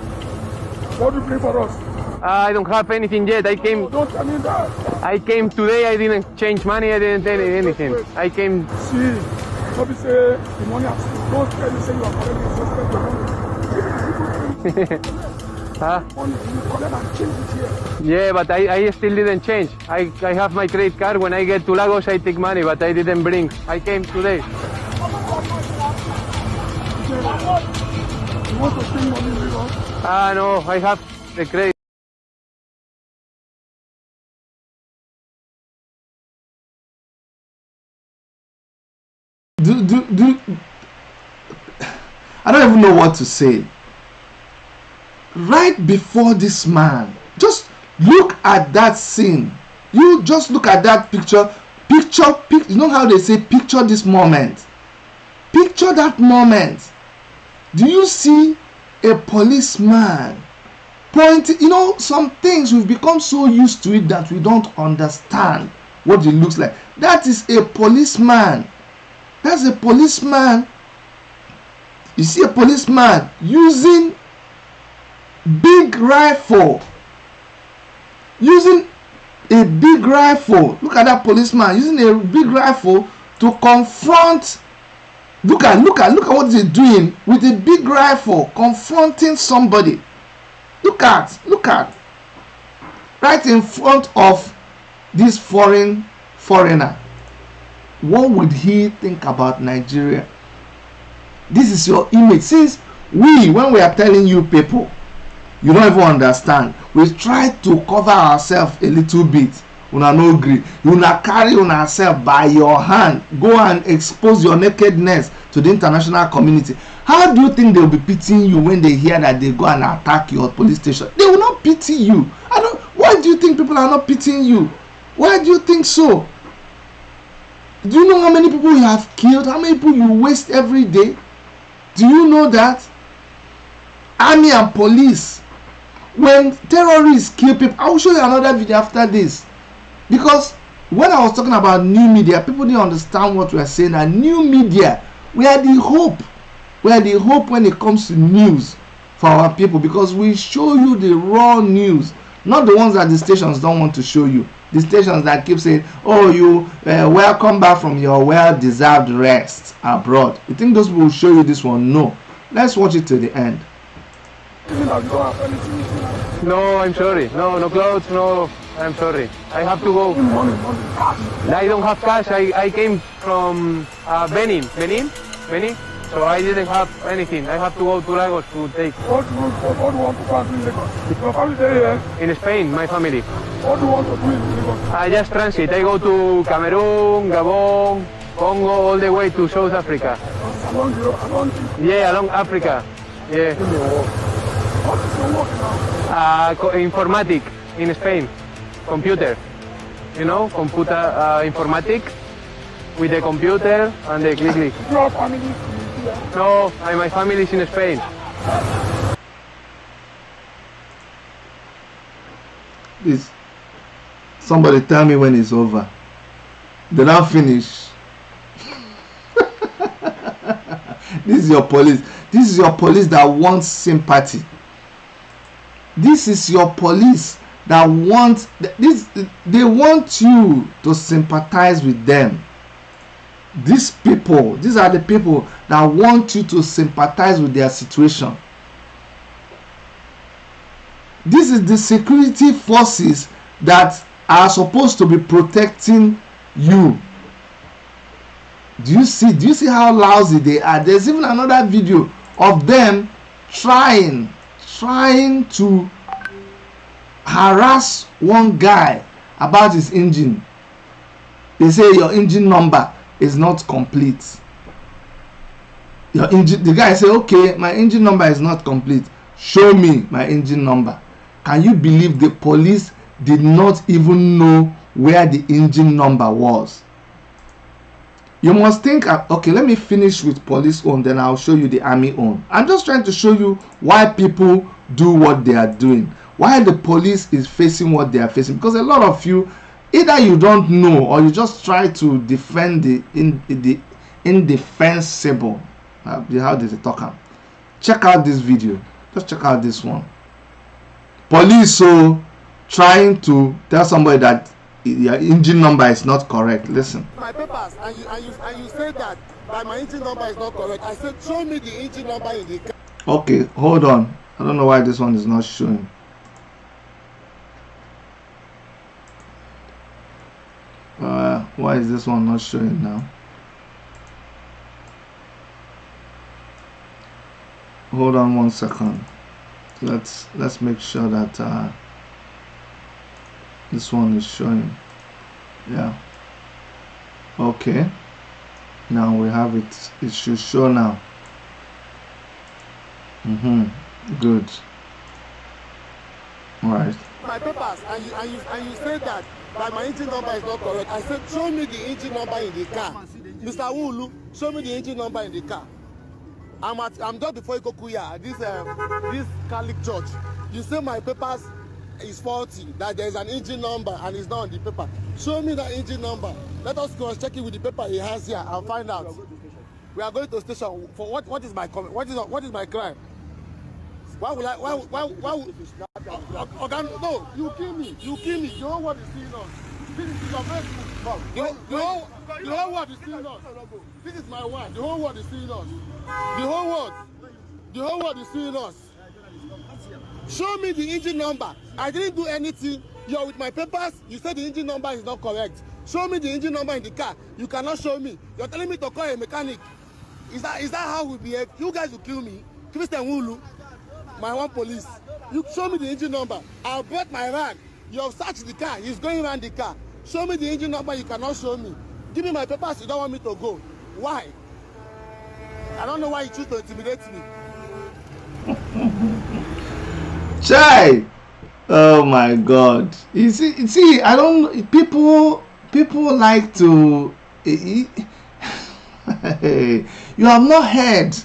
What do you bring for us? I don't have anything yet. I came. Don't tell me that. I came today. I didn't change money. I didn't tell anything. I came. See, don't be say the money. Don't tell me say you are collecting suspect the money. Huh? Money you collect and change it here. Yeah, but I still didn't change. I have my credit card. When I get to Lagos, I take money, but I didn't bring. I came today. You want to bring money with us? No, I have the credit. I don't even know what to say. Right before this man, just look at that scene. You just look at that picture. You know how they say picture this moment. Picture that moment. Do you see a policeman pointing? You know, some things we've become so used to it that we don't understand what it looks like. That is a policeman. That's a policeman. You see a policeman using big rifle. Using a big rifle. Look at that policeman using a big rifle to confront. Look at what he's doing with a big rifle, confronting somebody. Look at right in front of this foreigner. What would he think about Nigeria? This is your image. Since when we are telling you people, you don't even understand. We try to cover ourselves a little bit. Una no agree. Una carry una self by your hand. Go and expose your nakedness to the international community. How do you think they will be pitying you when they hear that they go and attack your police station? They will not pity you. Why do you think people are not pitying you? Why do you think so? Do you know how many people you have killed? How many people you waste every day? Do you know that? Army and police, when terrorists kill people, I will show you another video after this. Because when I was talking about new media, people didn't understand what we are saying. And new media, we are the hope. We are the hope when it comes to news for our people, because we show you the raw news, not the ones that the stations don't want to show you. The stations that keep saying, oh, you welcome back from your well-deserved rest abroad. You think those people will show you this one? No. Let's watch it to the end. No, I'm sorry. No clothes, no. I'm sorry. I have to go. I don't have cash. I came from Benin. So I didn't have anything. I have to go to Lagos to take. What do you want to do in Lagos? Your family there? In Spain, my family. What do you want to do in Lagos? I just transit. I go to Cameroon, Gabon, Congo, all the way to South Africa. Along Africa. Yeah. What is your work now? Informatic in Spain. Computer. You know, computer informatic with the computer and the click. Your family? No, my family is in Spain. Please, somebody tell me when it's over. Did I finish? This is your police. This is your police that wants sympathy. This is your police that wants this. They want you to sympathize with them. These people, these are the people that want you to sympathize with their situation. This is the security forces that are supposed to be protecting you. Do you see how lousy they are? There's even another video of them trying to harass one guy about his engine. They say your engine number is not complete. The guy say, okay, my engine number is not complete. Show me my engine number. Can you believe the police did not even know where the engine number was? You must think, okay, let me finish with police own, then I'll show you the army own. I'm just trying to show you why people do what they are doing, why the police is facing what they are facing. Because a lot of you, either you don't know or you just try to defend the indefensible. How does it talk? Check out this video. Just check out this one. police so trying to tell somebody that your engine number is not correct. Listen. My papers, and you say that my engine number is not correct. I said, show me the engine number in the car. Okay, hold on. I don't know why this one is not showing. Why is this one not showing now? Hold on 1 second. Let's make sure that this one is showing. Yeah. Okay. Now we have it. It should show now. Good. All right. My papers, and you say that my engine number is not correct. I said, show me the engine number in the car. Mr. Wulu, show me the engine number in the car. I'm just before Ikokuya, this Catholic church. You say my papers is faulty, that there is an engine number and it's not on the paper. Show me that engine number. Let us cross check it with the paper he has here and find out. We are going to station for what is my comment? What is my crime? Why would I? No, you kill me. You kill me. You know what is seeing us. This is your Facebook. The whole world is seeing us. This is my wife. The whole world is seeing us. The whole world is seeing us. Show me the engine number. I didn't do anything. You're with my papers. You said the engine number is not correct. Show me the engine number in the car. You cannot show me. You're telling me to call a mechanic. Is that how we behave? You guys will kill me. Christian Wulu, my one police. You show me the engine number. I bought my van. You have searched the car. He's going around the car. Show me the engine number. You cannot show me. Give me my papers. You don't want me to go. Why? I don't know why you choose to intimidate me. Chai! Oh my God! You see, I don't. People like to. You have not heard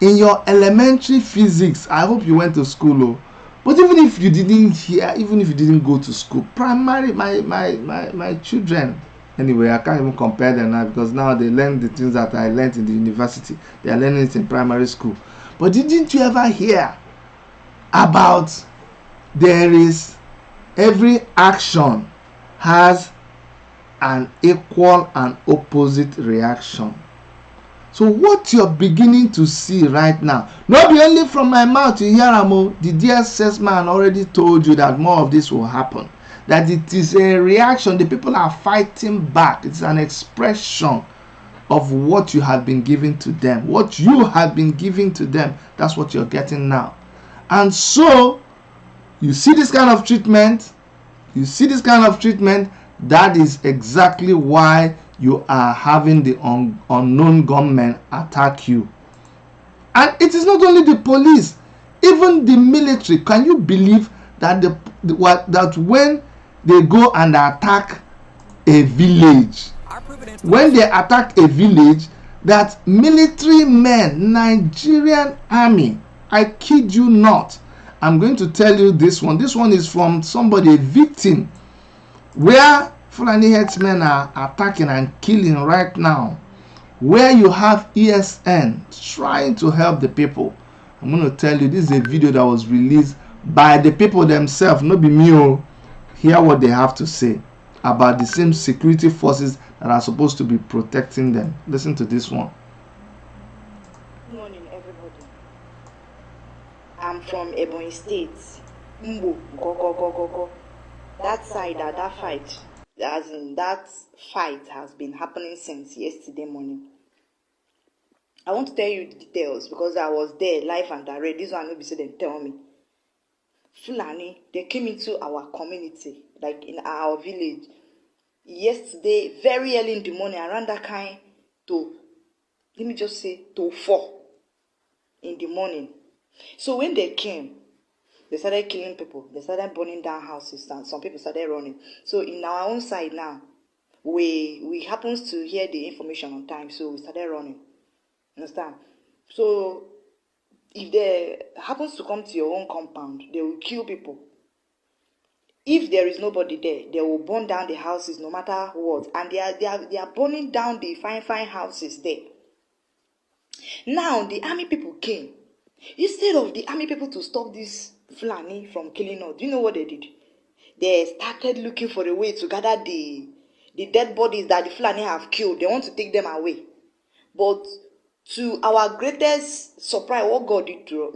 in your elementary physics. I hope you went to school, but even if you didn't hear, even if you didn't go to school, primary, my children. Anyway, I can't even compare them now because now they learn the things that I learned in the university. They are learning it in primary school. But didn't you ever hear about there is every action has an equal and opposite reaction? So what you're beginning to see right now, not be only from my mouth you hear the DSS man already told you that more of this will happen. That it is a reaction. The people are fighting back. It's an expression of what you have been giving to them. What you have been giving to them, that's what you're getting now. And so, you see this kind of treatment, that is exactly why you are having the unknown gunmen attack you. And it is not only the police, even the military. Can you believe that that when they go and attack a village, that military men, Nigerian army, I kid you not, I'm going to tell you this one. This one is from somebody, a victim, where Fulani headsmen are attacking and killing right now, where you have ESN trying to help the people. I'm going to tell you, this is a video that was released by the people themselves, not be me. Hear what they have to say about the same security forces that are supposed to be protecting them. Listen to this one. Good morning, everybody. I'm from Ebonyi State. Mbo, go. That side, that fight, as in that fight has been happening since yesterday morning. I want to tell you the details because I was there live and direct. This one will be said and tell me. Fulani, they came into our community, like in our village, yesterday, very early in the morning, around that kind to 4 in the morning. So when they came, they started killing people. They started burning down houses, and some people started running. So in our own side now, we happens to hear the information on time, so we started running. Understand? So if they happens to come to your own compound, they will kill people. If there is nobody there, they will burn down the houses no matter what. And they are burning down the fine houses there. Now the army people came Instead of the army people to stop this Fulani from killing us, do you know what they did? They started looking for a way to gather the dead bodies that the Fulani have killed. They want to take them away. But to our greatest surprise, what God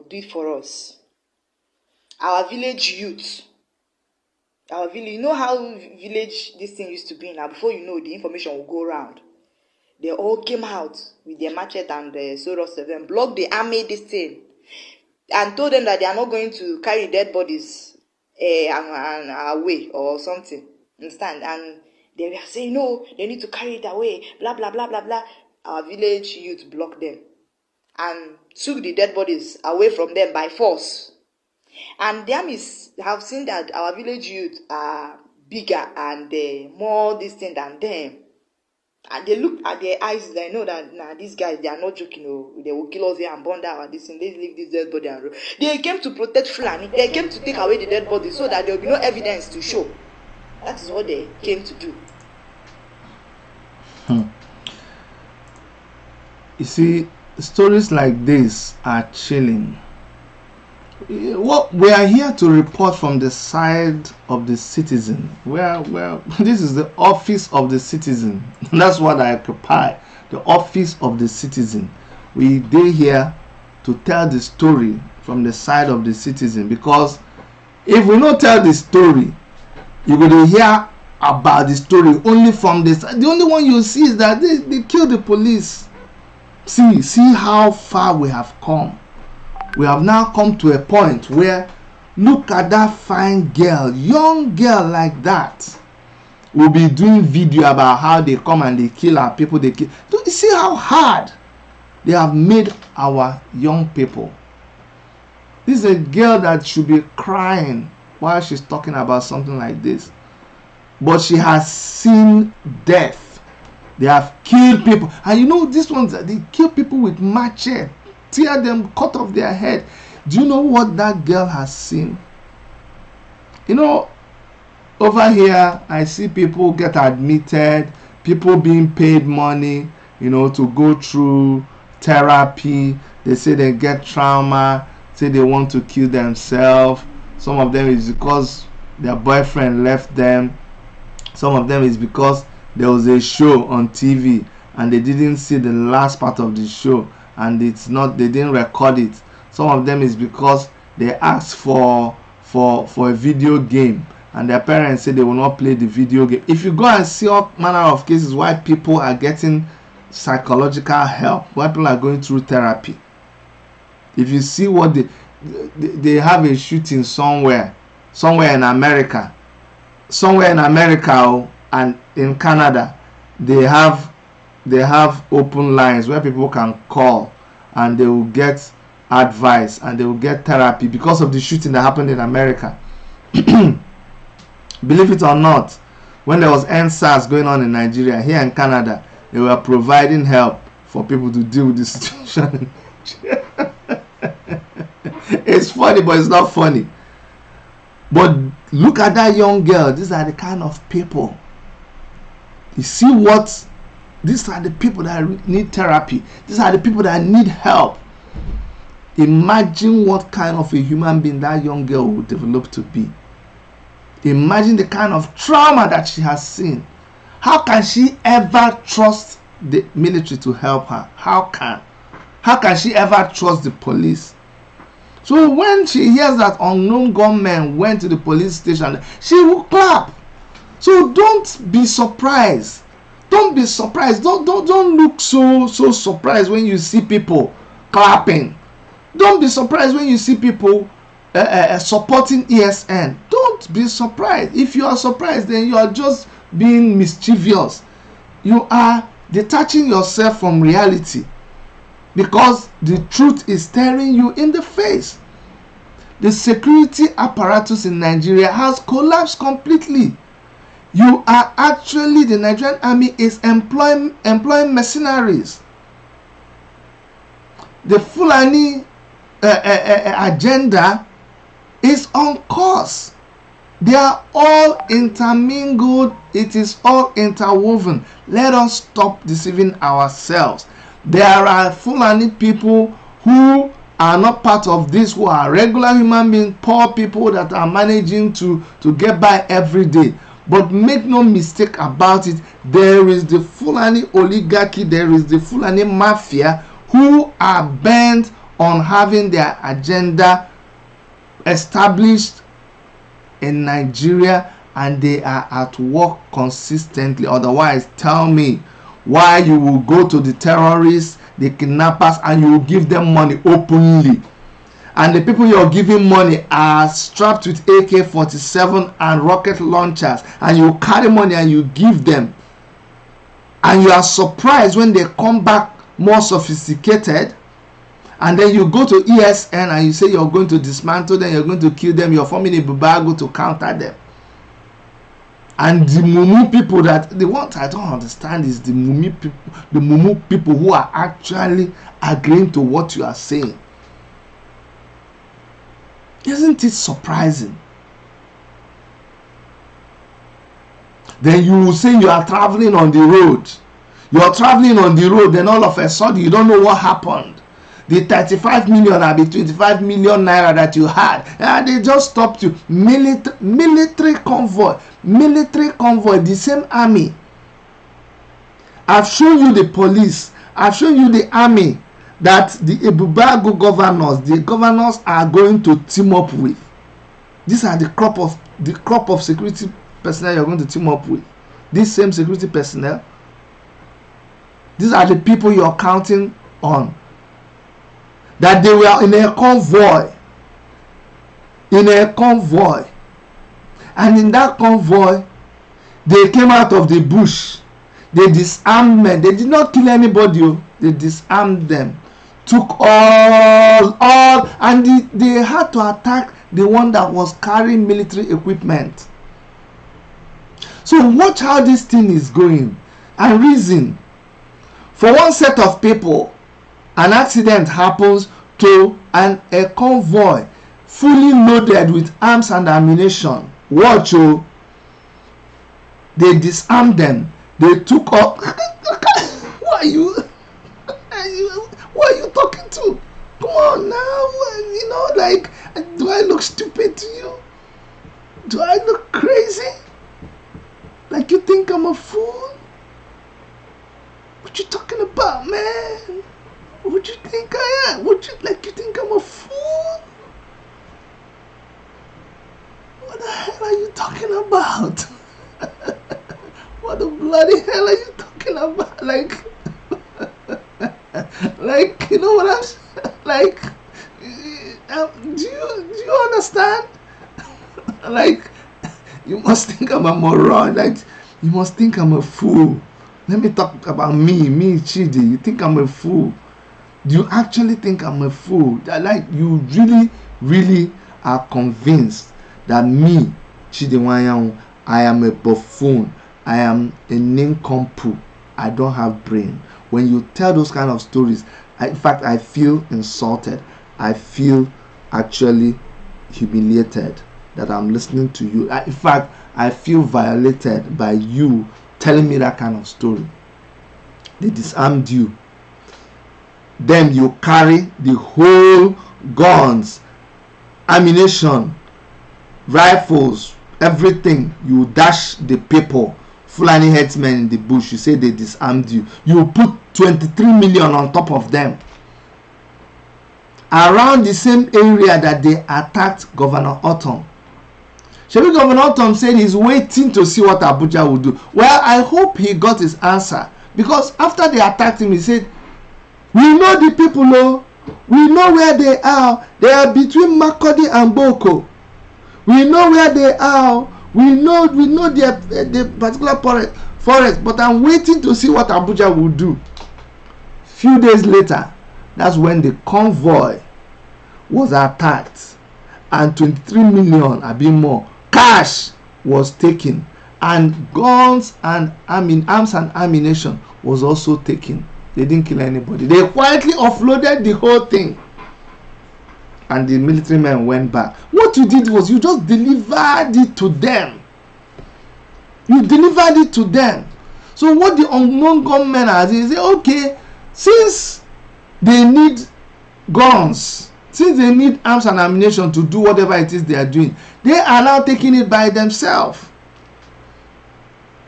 did for us, our village youth, you know how village this thing used to be now. Before you know, the information will go around. They all came out with their machete and the sword of them, blocked the army this thing, and told them that they are not going to carry dead bodies and away or something. Understand? And they were saying no, they need to carry it away. Blah blah blah blah blah. Our village youth blocked them and took the dead bodies away from them by force. And them have seen that our village youth are bigger and more distant than them. And they look at their eyes, they know that these guys, they are not joking. Oh, they will kill us here and burn down this thing. They leave this dead body and roll. They came to protect Fulani. They came to take away the dead body so that there will be no evidence to show. That is what they came to do. You see, stories like this are chilling. What we are here to report from the side of the citizen. Well, this is the office of the citizen. That's what I occupy, the office of the citizen. We are here to tell the story from the side of the citizen, because if we don't tell the story, you will hear about the story only from this. The only one you see is that they killed the police. See how far we have come. We have now come to a point where, look at that fine girl, young girl like that, will be doing video about how they come and they kill our people. Do you see how hard they have made our young people? This is a girl that should be crying while she's talking about something like this. But she has seen death. They have killed people. And you know, these ones, they kill people with machete. Tear them, cut off their head. Do you know what that girl has seen? You know, over here, I see people get admitted, people being paid money, you know, to go through therapy. They say they get trauma, say they want to kill themselves. Some of them is because their boyfriend left them. Some of them is because there was a show on TV and they didn't see the last part of the show, and they didn't record it. Some of them is because they asked for a video game and their parents say they will not play the video game. If you go and see all manner of cases why people are getting psychological help, why people are going through therapy, if you see what they have a shooting somewhere in America, and in Canada, they have open lines where people can call and they will get advice and they will get therapy because of the shooting that happened in America. Believe it or not, when there was NSAS going on in Nigeria, here in Canada, they were providing help for people to deal with the situation. It's funny, but it's not funny. But look at that young girl. These are the kind of people. You see what? These are the people that need therapy. These are the people that need help. Imagine what kind of a human being that young girl will develop to be. Imagine the kind of trauma that she has seen. How can she ever trust the military to help her? How can she ever trust the police? So when she hears that unknown gunmen went to the police station, she will clap. So don't be surprised. Don't be surprised. Don't look so surprised when you see people clapping. Don't be surprised when you see people supporting ESN. Don't be surprised. If you are surprised, then you are just being mischievous. You are detaching yourself from reality because the truth is staring you in the face. The security apparatus in Nigeria has collapsed completely. You are actually, the Nigerian army is employing mercenaries. The Fulani agenda is on course. They are all intermingled. It is all interwoven. Let us stop deceiving ourselves. There are Fulani people who are not part of this, who are regular human beings, poor people that are managing to get by every day. But make no mistake about it, there is the Fulani oligarchy, there is the Fulani mafia who are bent on having their agenda established in Nigeria, and they are at work consistently. Otherwise, tell me why you will go to the terrorists, the kidnappers, and you will give them money openly. And the people you're giving money are strapped with AK-47 and rocket launchers, and you carry money and you give them. And you are surprised when they come back more sophisticated. And then you go to ESN and you say you're going to dismantle them, you're going to kill them, you're forming a bubago to counter them. And the Mumu people, that the ones I don't understand is the Mumu people who are actually agreeing to what you are saying. Isn't it surprising? Then you will say you are traveling on the road. You are traveling on the road, then all of a sudden you don't know what happened. The 35 million or the 25 million naira that you had, they just stopped you. Military convoy, the same army. I've shown you the police, I've shown you the army that the Ebubago governors are going to team up with. These are the crop of security personnel you're going to team up with. These same security personnel. These are the people you're counting on. That they were in a convoy. And in that convoy, they came out of the bush. They disarmed men. They did not kill anybody. They disarmed them. Took all, and they had to attack the one that was carrying military equipment. So watch how this thing is going. And reason. For one set of people, an accident happens to a convoy fully loaded with arms and ammunition. Watch, oh. They disarmed them. They took up. Why are you talking to? Come on now. Like, do I look stupid to you? Do I look crazy? Like you think I'm a fool? What you talking about, man? What you think I am? You think I'm a fool? What the hell are you talking about? What the bloody hell are you talking about? Like, you know what I'm saying? Like, do you understand? Like, you must think I'm a moron. Like, you must think I'm a fool. Let me talk about me, Chidi. You think I'm a fool? Do you actually think I'm a fool? Like, you really, really are convinced that me, Chidi Wanyan, I am a buffoon. I am a nincompoop. I don't have brain. When you tell those kind of stories, in fact, I feel insulted. I feel actually humiliated that I'm listening to you. In fact, I feel violated by you telling me that kind of story. They disarmed you. Then you carry the whole guns, ammunition, rifles, everything. You dash the people, Fulani headsmen in the bush. You say they disarmed you. You put 23 million on top of them. Around the same area that they attacked Governor Otom. Shebi Governor Otom said he's waiting to see what Abuja will do. Well, I hope he got his answer. Because after they attacked him, he said, we know the people, no? We know where they are. They are between Makurdi and Boko. We know where they are. We know the particular forest. But I'm waiting to see what Abuja will do. Few days later, that's when the convoy was attacked. And 23 million, a bit more, cash was taken. And guns and arms and ammunition was also taken. They didn't kill anybody. They quietly offloaded the whole thing. And the military men went back. What you did was you just delivered it to them. You delivered it to them. So what the unknown gunmen are, they say, okay, since they need guns, Since they need arms and ammunition to do whatever it is they are doing, they are now taking it by themselves.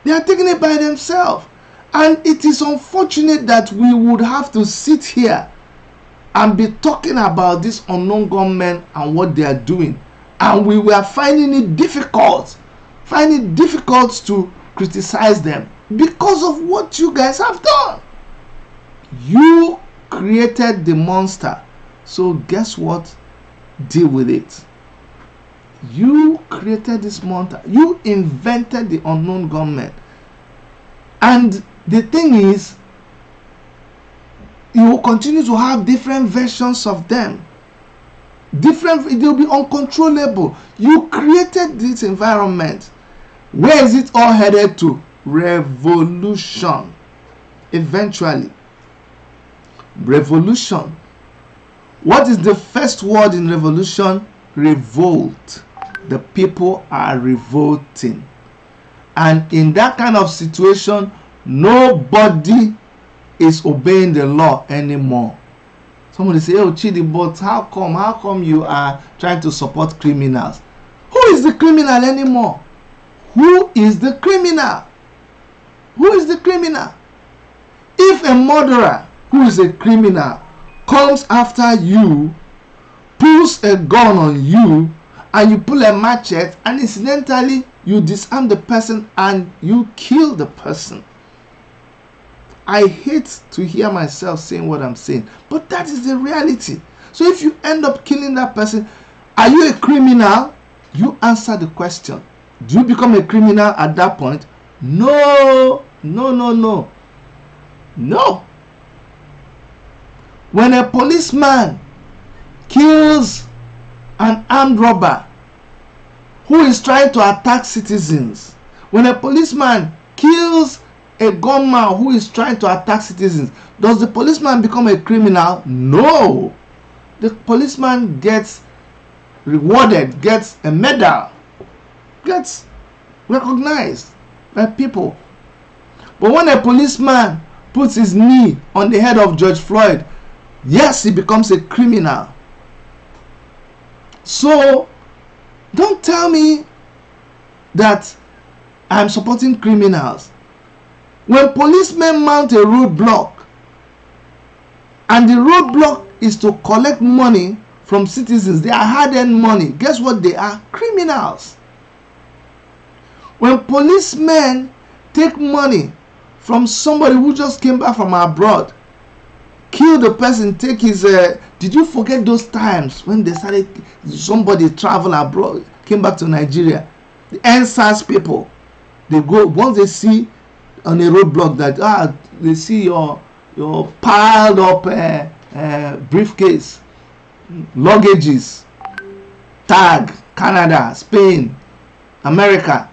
They are taking it by themselves. And it is unfortunate that we would have to sit here and be talking about these unknown gunmen and what they are doing. And we were finding it difficult to criticize them because of what you guys have done. You created the monster. So guess what? Deal with it. You created this monster. You invented the unknown gunmen. And the thing is, you will continue to have different versions of them. They'll be uncontrollable. You created this environment. Where is it all headed to? Revolution. Eventually. Revolution. What is the first word in revolution? Revolt. The people are revolting. And in that kind of situation, nobody is obeying the law anymore. Somebody say, oh Chidi, but how come you are trying to support criminals? Who is the criminal anymore? Who is the criminal? Who is the criminal? If a murderer who is a criminal comes after you, pulls a gun on you, and you pull a machete, and incidentally you disarm the person and you kill the person. I hate to hear myself saying what I'm saying, but that is the reality. So if you end up killing that person, are you a criminal? You answer the question. Do you become a criminal at that point? No. No. When a policeman kills an armed robber who is trying to attack citizens, when a policeman kills a gunman who is trying to attack citizens, does the policeman become a criminal? No. The policeman gets rewarded, gets a medal, gets recognized by people. But when a policeman puts his knee on the head of George Floyd, yes, he becomes a criminal. So don't tell me that I'm supporting criminals. When policemen mount a roadblock and the roadblock is to collect money from citizens, they are hard-earned money. Guess what? They are criminals. When policemen take money from somebody who just came back from abroad, kill the person, take his did you forget those times when they started, somebody travel abroad, came back to Nigeria, the NSAS people, they go, once they see on a roadblock that they see your piled up briefcase, luggages, tag, Canada, Spain, America,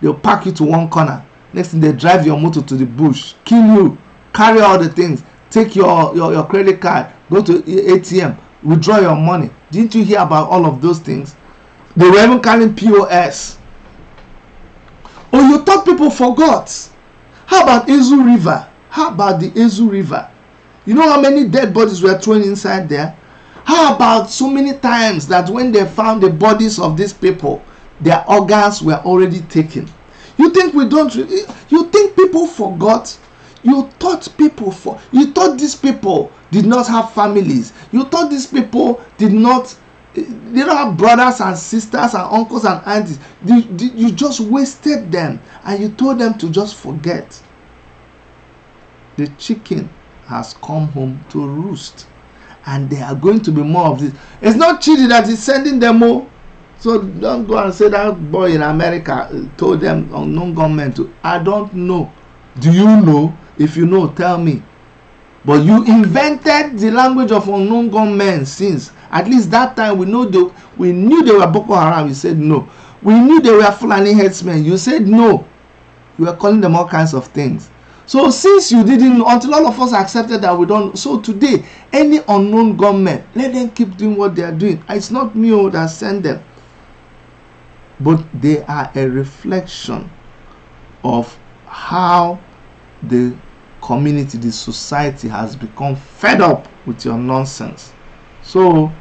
they'll pack you to one corner. Next thing, they drive your motor to the bush, kill you, carry all the things, take your credit card, go to ATM, withdraw your money. Didn't you hear about all of those things? They were even carrying POS. Oh, you thought people forgot? How about Ezu River? How about the Ezu River? You know how many dead bodies were thrown inside there? How about so many times that when they found the bodies of these people, their organs were already taken? You think we don't? You think people forgot? You thought these people did not have families. You thought these people they don't have brothers and sisters and uncles and aunties. You just wasted them and you told them to just forget. The chicken has come home to roost, and there are going to be more of this. It's not Chidi that is sending them all. So don't go and say that boy in America told them unknown gunmen to. I don't know. Do you know? If you know, tell me. But you invented the language of unknown gunmen since. At least that time we knew they were Boko Haram. You said no. We knew they were Fulani headsmen. You said no. You were calling them all kinds of things. So since you didn't know, until all of us accepted that we don't. So today, any unknown gunmen, let them keep doing what they are doing. It's not me that sent them. But they are a reflection of how the community, the society has become fed up with your nonsense. So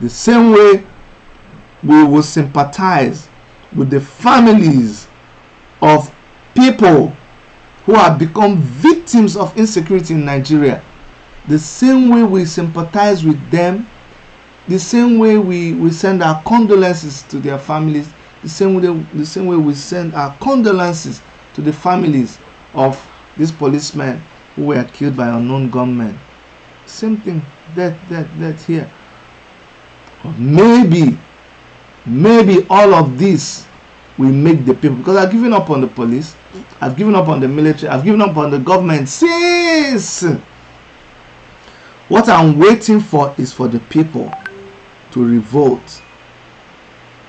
The same way we will sympathize with the families of people who have become victims of insecurity in Nigeria. The same way we sympathize with them, the same way we send our condolences to their families, the same way we send our condolences to the families of these policemen who were killed by unknown gunmen. Same thing, that here. Maybe all of this will make the people, because I've given up on the police, I've given up on the military, I've given up on the government since. What I'm waiting for is for the people to revolt,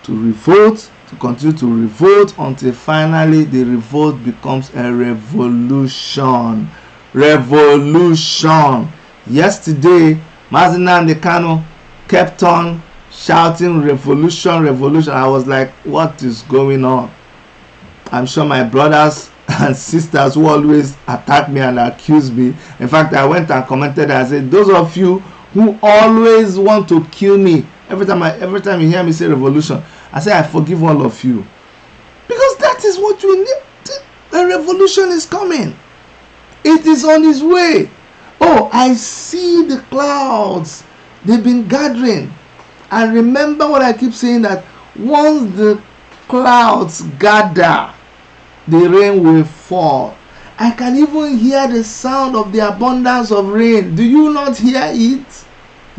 to continue to revolt until finally the revolt becomes a revolution. Yesterday, Mazi Nnamdi Kanu kept on shouting revolution. I was like, what is going on? I'm sure my brothers and sisters who always attack me and accuse me. In fact, I went and commented and said, those of you who always want to kill me, every time you hear me say revolution, I say I forgive all of you, because that is what we need. A revolution is coming. It is on its way. Oh, I see the clouds. They've been gathering. And remember what I keep saying, that once the clouds gather, the rain will fall. I can even hear the sound of the abundance of rain. Do you not hear it?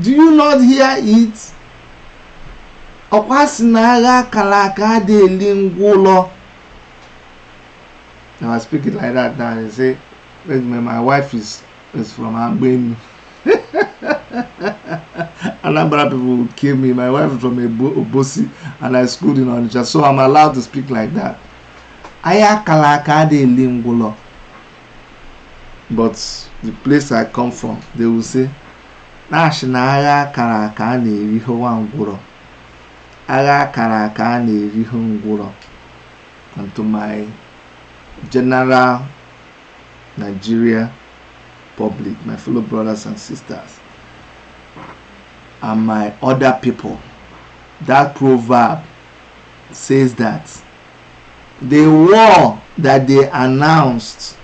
Do you not hear it? Now I speak it like that now. They say, my wife is from Gunmen. Anambra people would kill me. My wife is from Obosi, and I schooled in Onitsha, so I'm allowed to speak like that. But the place I come from, they will say, and to my general Nigeria public, my fellow brothers and sisters, and my other people, that proverb says that the war that they announced,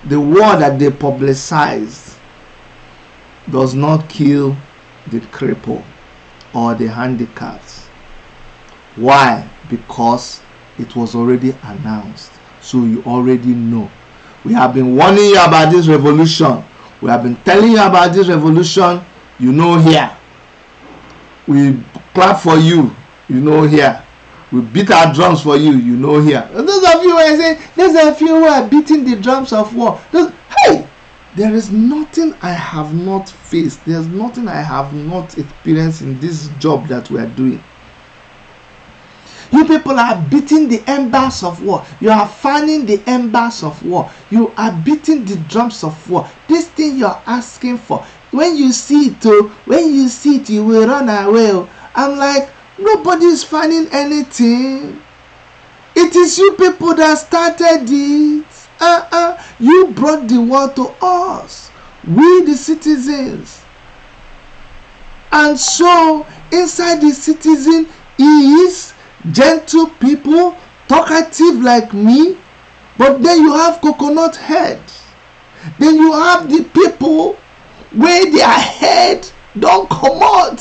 the war that they publicized, does not kill the cripple or the handicapped. Why? Because it was already announced. So you already know. We have been warning you about this revolution. We have been telling you about this revolution. You know here. We clap for you. You know here. We beat our drums for you. You know here. And those of you who are saying, there's a few who are beating the drums of war. Hey! There is nothing I have not faced. There's nothing I have not experienced in this job that we are doing. You people are beating the embers of war. You are fanning the embers of war. You are beating the drums of war. This thing you are asking for, when you see it, you will run away. I'm like, nobody is fanning anything. It is you people that started it. You brought the war to us, we the citizens. And so inside the citizen is gentle people, talkative like me, but then you have coconut head. Then you have the people where their head don't come out.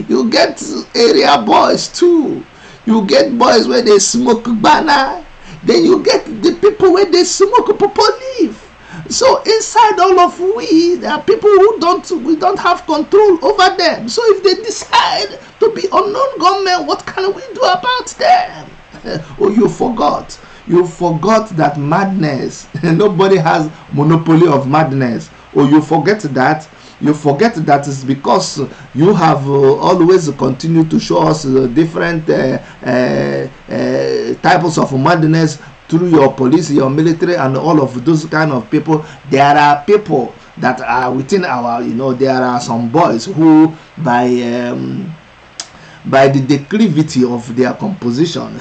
You get area boys too. You get boys where they smoke banana. Then you get the people where they smoke pawpaw leaf. So inside all of we, there are people who we don't have control over them. So if they decide to be unknown gunmen, what can we do about them? Oh, you forgot. You forgot that madness. Nobody has monopoly of madness. Oh, you forget that. You forget that it's because you have always continued to show us different types of madness through your police, your military, and all of those kind of people. There are people that are within our, there are some boys who by by the declivity of their composition.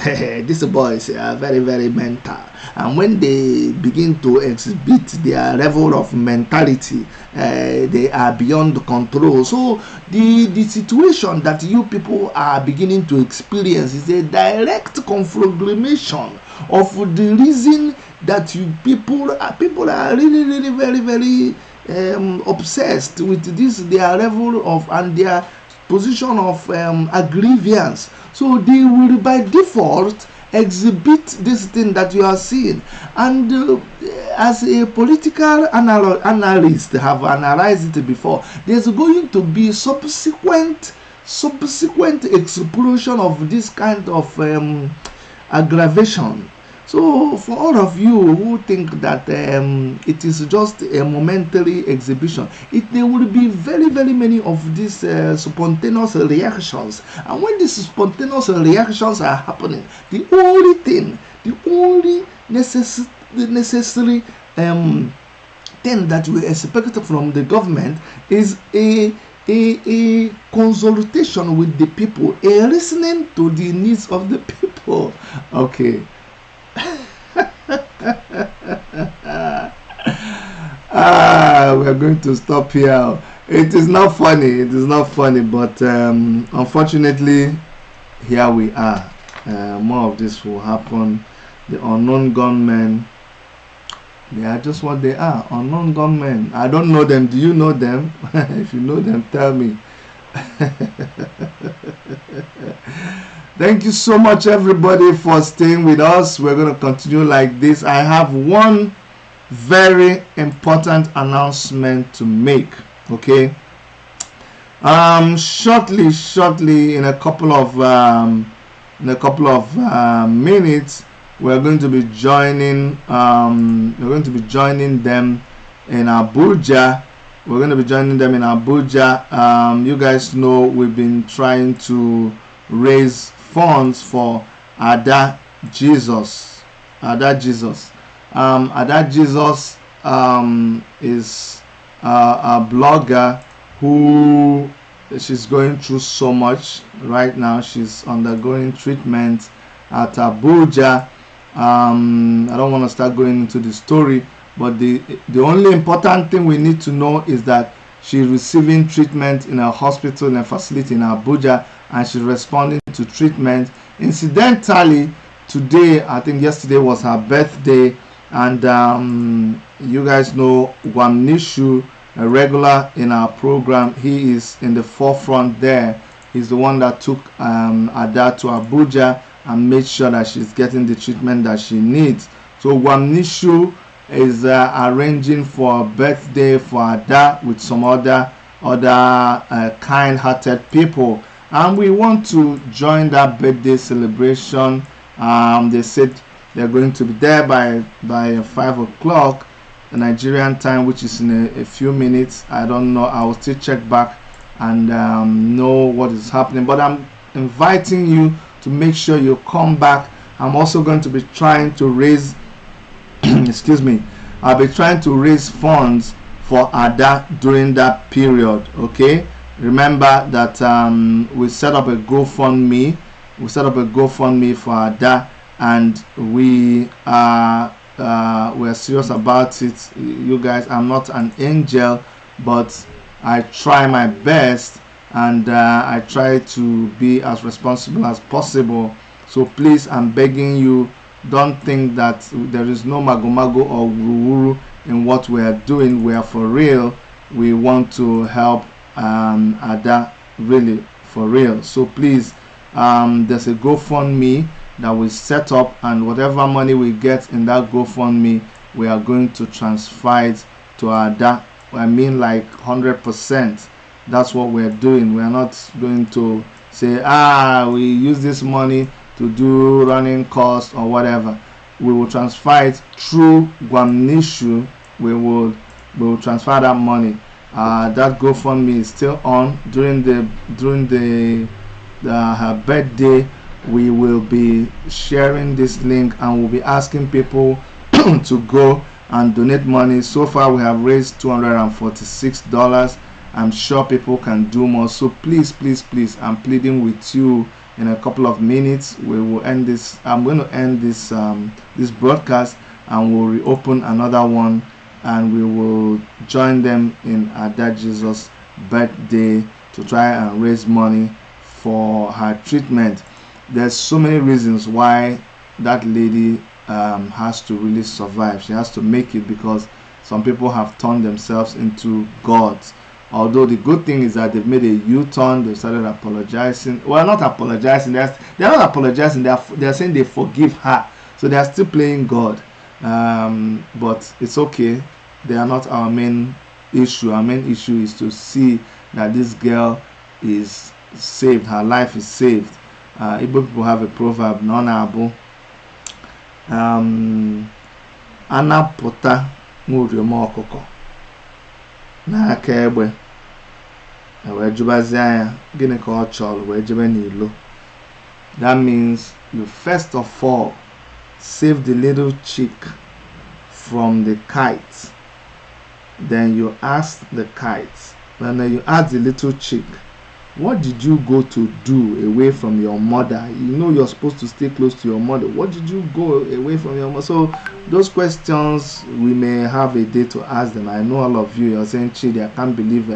These boys are very, very mental, and when they begin to exhibit their level of mentality, they are beyond control. So the situation that you people are beginning to experience is a direct conflagration of the reason that you people are really, really very, very obsessed with this their level of and their position of grievance. So they will by default exhibit this thing that you are seeing. And as a political analyst have analyzed it before, there's going to be subsequent explosion of this kind of aggravation. So for all of you who think that it is just a momentary exhibition, there will be very, very many of these spontaneous reactions. And when these spontaneous reactions are happening, the only necessary thing that we expect from the government is a consultation with the people, a listening to the needs of the people. Okay. We are going to stop here. It is not funny, but unfortunately here we are. More of this will happen. The unknown gunmen, they are just what they are, unknown gunmen. I don't know them. Do you know them? If you know them, tell me. Thank you so much, everybody, for staying with us. We're going to continue like this. I have one very important announcement to make. Okay, shortly in a couple of minutes, we're going to be joining them in Abuja. You guys know we've been trying to raise funds for Ada Jesus. Ada Jesus is a blogger who she's going through so much right now. She's undergoing treatment at Abuja. I don't want to start going into the story, but the only important thing we need to know is that she's receiving treatment in a hospital, in a facility in Abuja, and she's responding to treatment. Incidentally, today, I think yesterday was her birthday, and you guys know Gwamnishu, a regular in our program. He is in the forefront there. He's the one that took Ada to Abuja and made sure that she's getting the treatment that she needs. So Gwamnishu is arranging for a birthday for Ada with some other kind-hearted people, and we want to join that birthday celebration. They said they're going to be there by 5 o'clock Nigerian time, which is in a few minutes. I don't know. I will still check back and know what is happening, but I'm inviting you to make sure you come back. I'm also going to be trying to raise excuse me, I'll be trying to raise funds for Ada during that period. Okay, remember that we set up a GoFundMe. For Ada, and we're serious about it. You guys, I'm not an angel, but I try my best, and I try to be as responsible as possible. So please, I'm begging you, don't think that there is no mago or wuru in what we are doing. We are for real. We want to help Ada, really for real. So please, there's a GoFundMe that we set up, and whatever money we get in that GoFundMe, we are going to transfer it to Ada. I mean, like 100%. That's what we're doing. We're not going to say, we use this money to do running costs or whatever. We will transfer it through Gwamnishu. We will transfer that money. That GoFundMe is still on. During her birthday, we will be sharing this link, and we'll be asking people to go and donate money. So far we have raised $246, I'm sure people can do more. So please, please, please, I'm pleading with you. In a couple of minutes, we will end this. I'm going to end this this broadcast, and we'll reopen another one, and we will join them in Ada Jesus' birthday to try and raise money for her treatment. There's so many reasons why that lady has to really survive. She has to make it, because some people have turned themselves into gods. Although the good thing is that they've made a U-turn, they started apologizing. Well, not apologizing. They're not apologizing. They're saying they forgive her. So they are still playing God. But it's okay. They are not our main issue. Our main issue is to see that this girl is saved. Her life is saved. Igbo people have a proverb, "Nona anapụta nwurioma ọkụkọ n'aka egbe wee jụbazie ya gịnị ka ọ chọrọ wee jebe n'ilo." That means you first of all save the little chick from the kite. Then you ask the kite, and then you ask the little chick, what did you go to do away from your mother? You know you're supposed to stay close to your mother. What did you go away from your mother? So those questions, we may have a day to ask them. I know all of you, you're saying, Chidi, I can't believe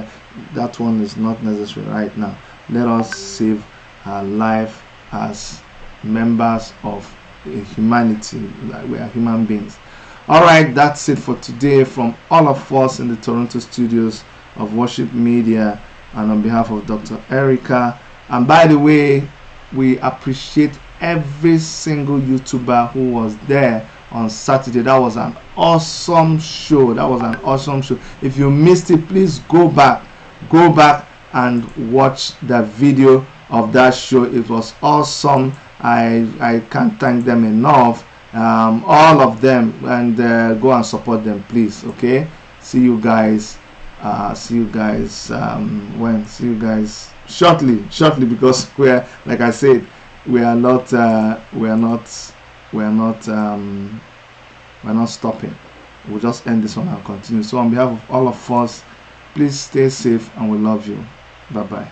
that one is not necessary right now. Let us save her life as members of humanity. Like we are human beings. All right, that's it for today from all of us in the Toronto studios of Worship Media, and on behalf of Dr. Erica. And by the way, we appreciate every single YouTuber who was there on Saturday. That was an awesome show. If you missed it, please go back and watch the video of that show. It was awesome. I can't thank them enough, all of them, and go and support them, please. Okay, see you guys shortly, because we're, like I said, we're not stopping. We'll just end this one and continue. So on behalf of all of us, please stay safe, and we love you. Bye bye.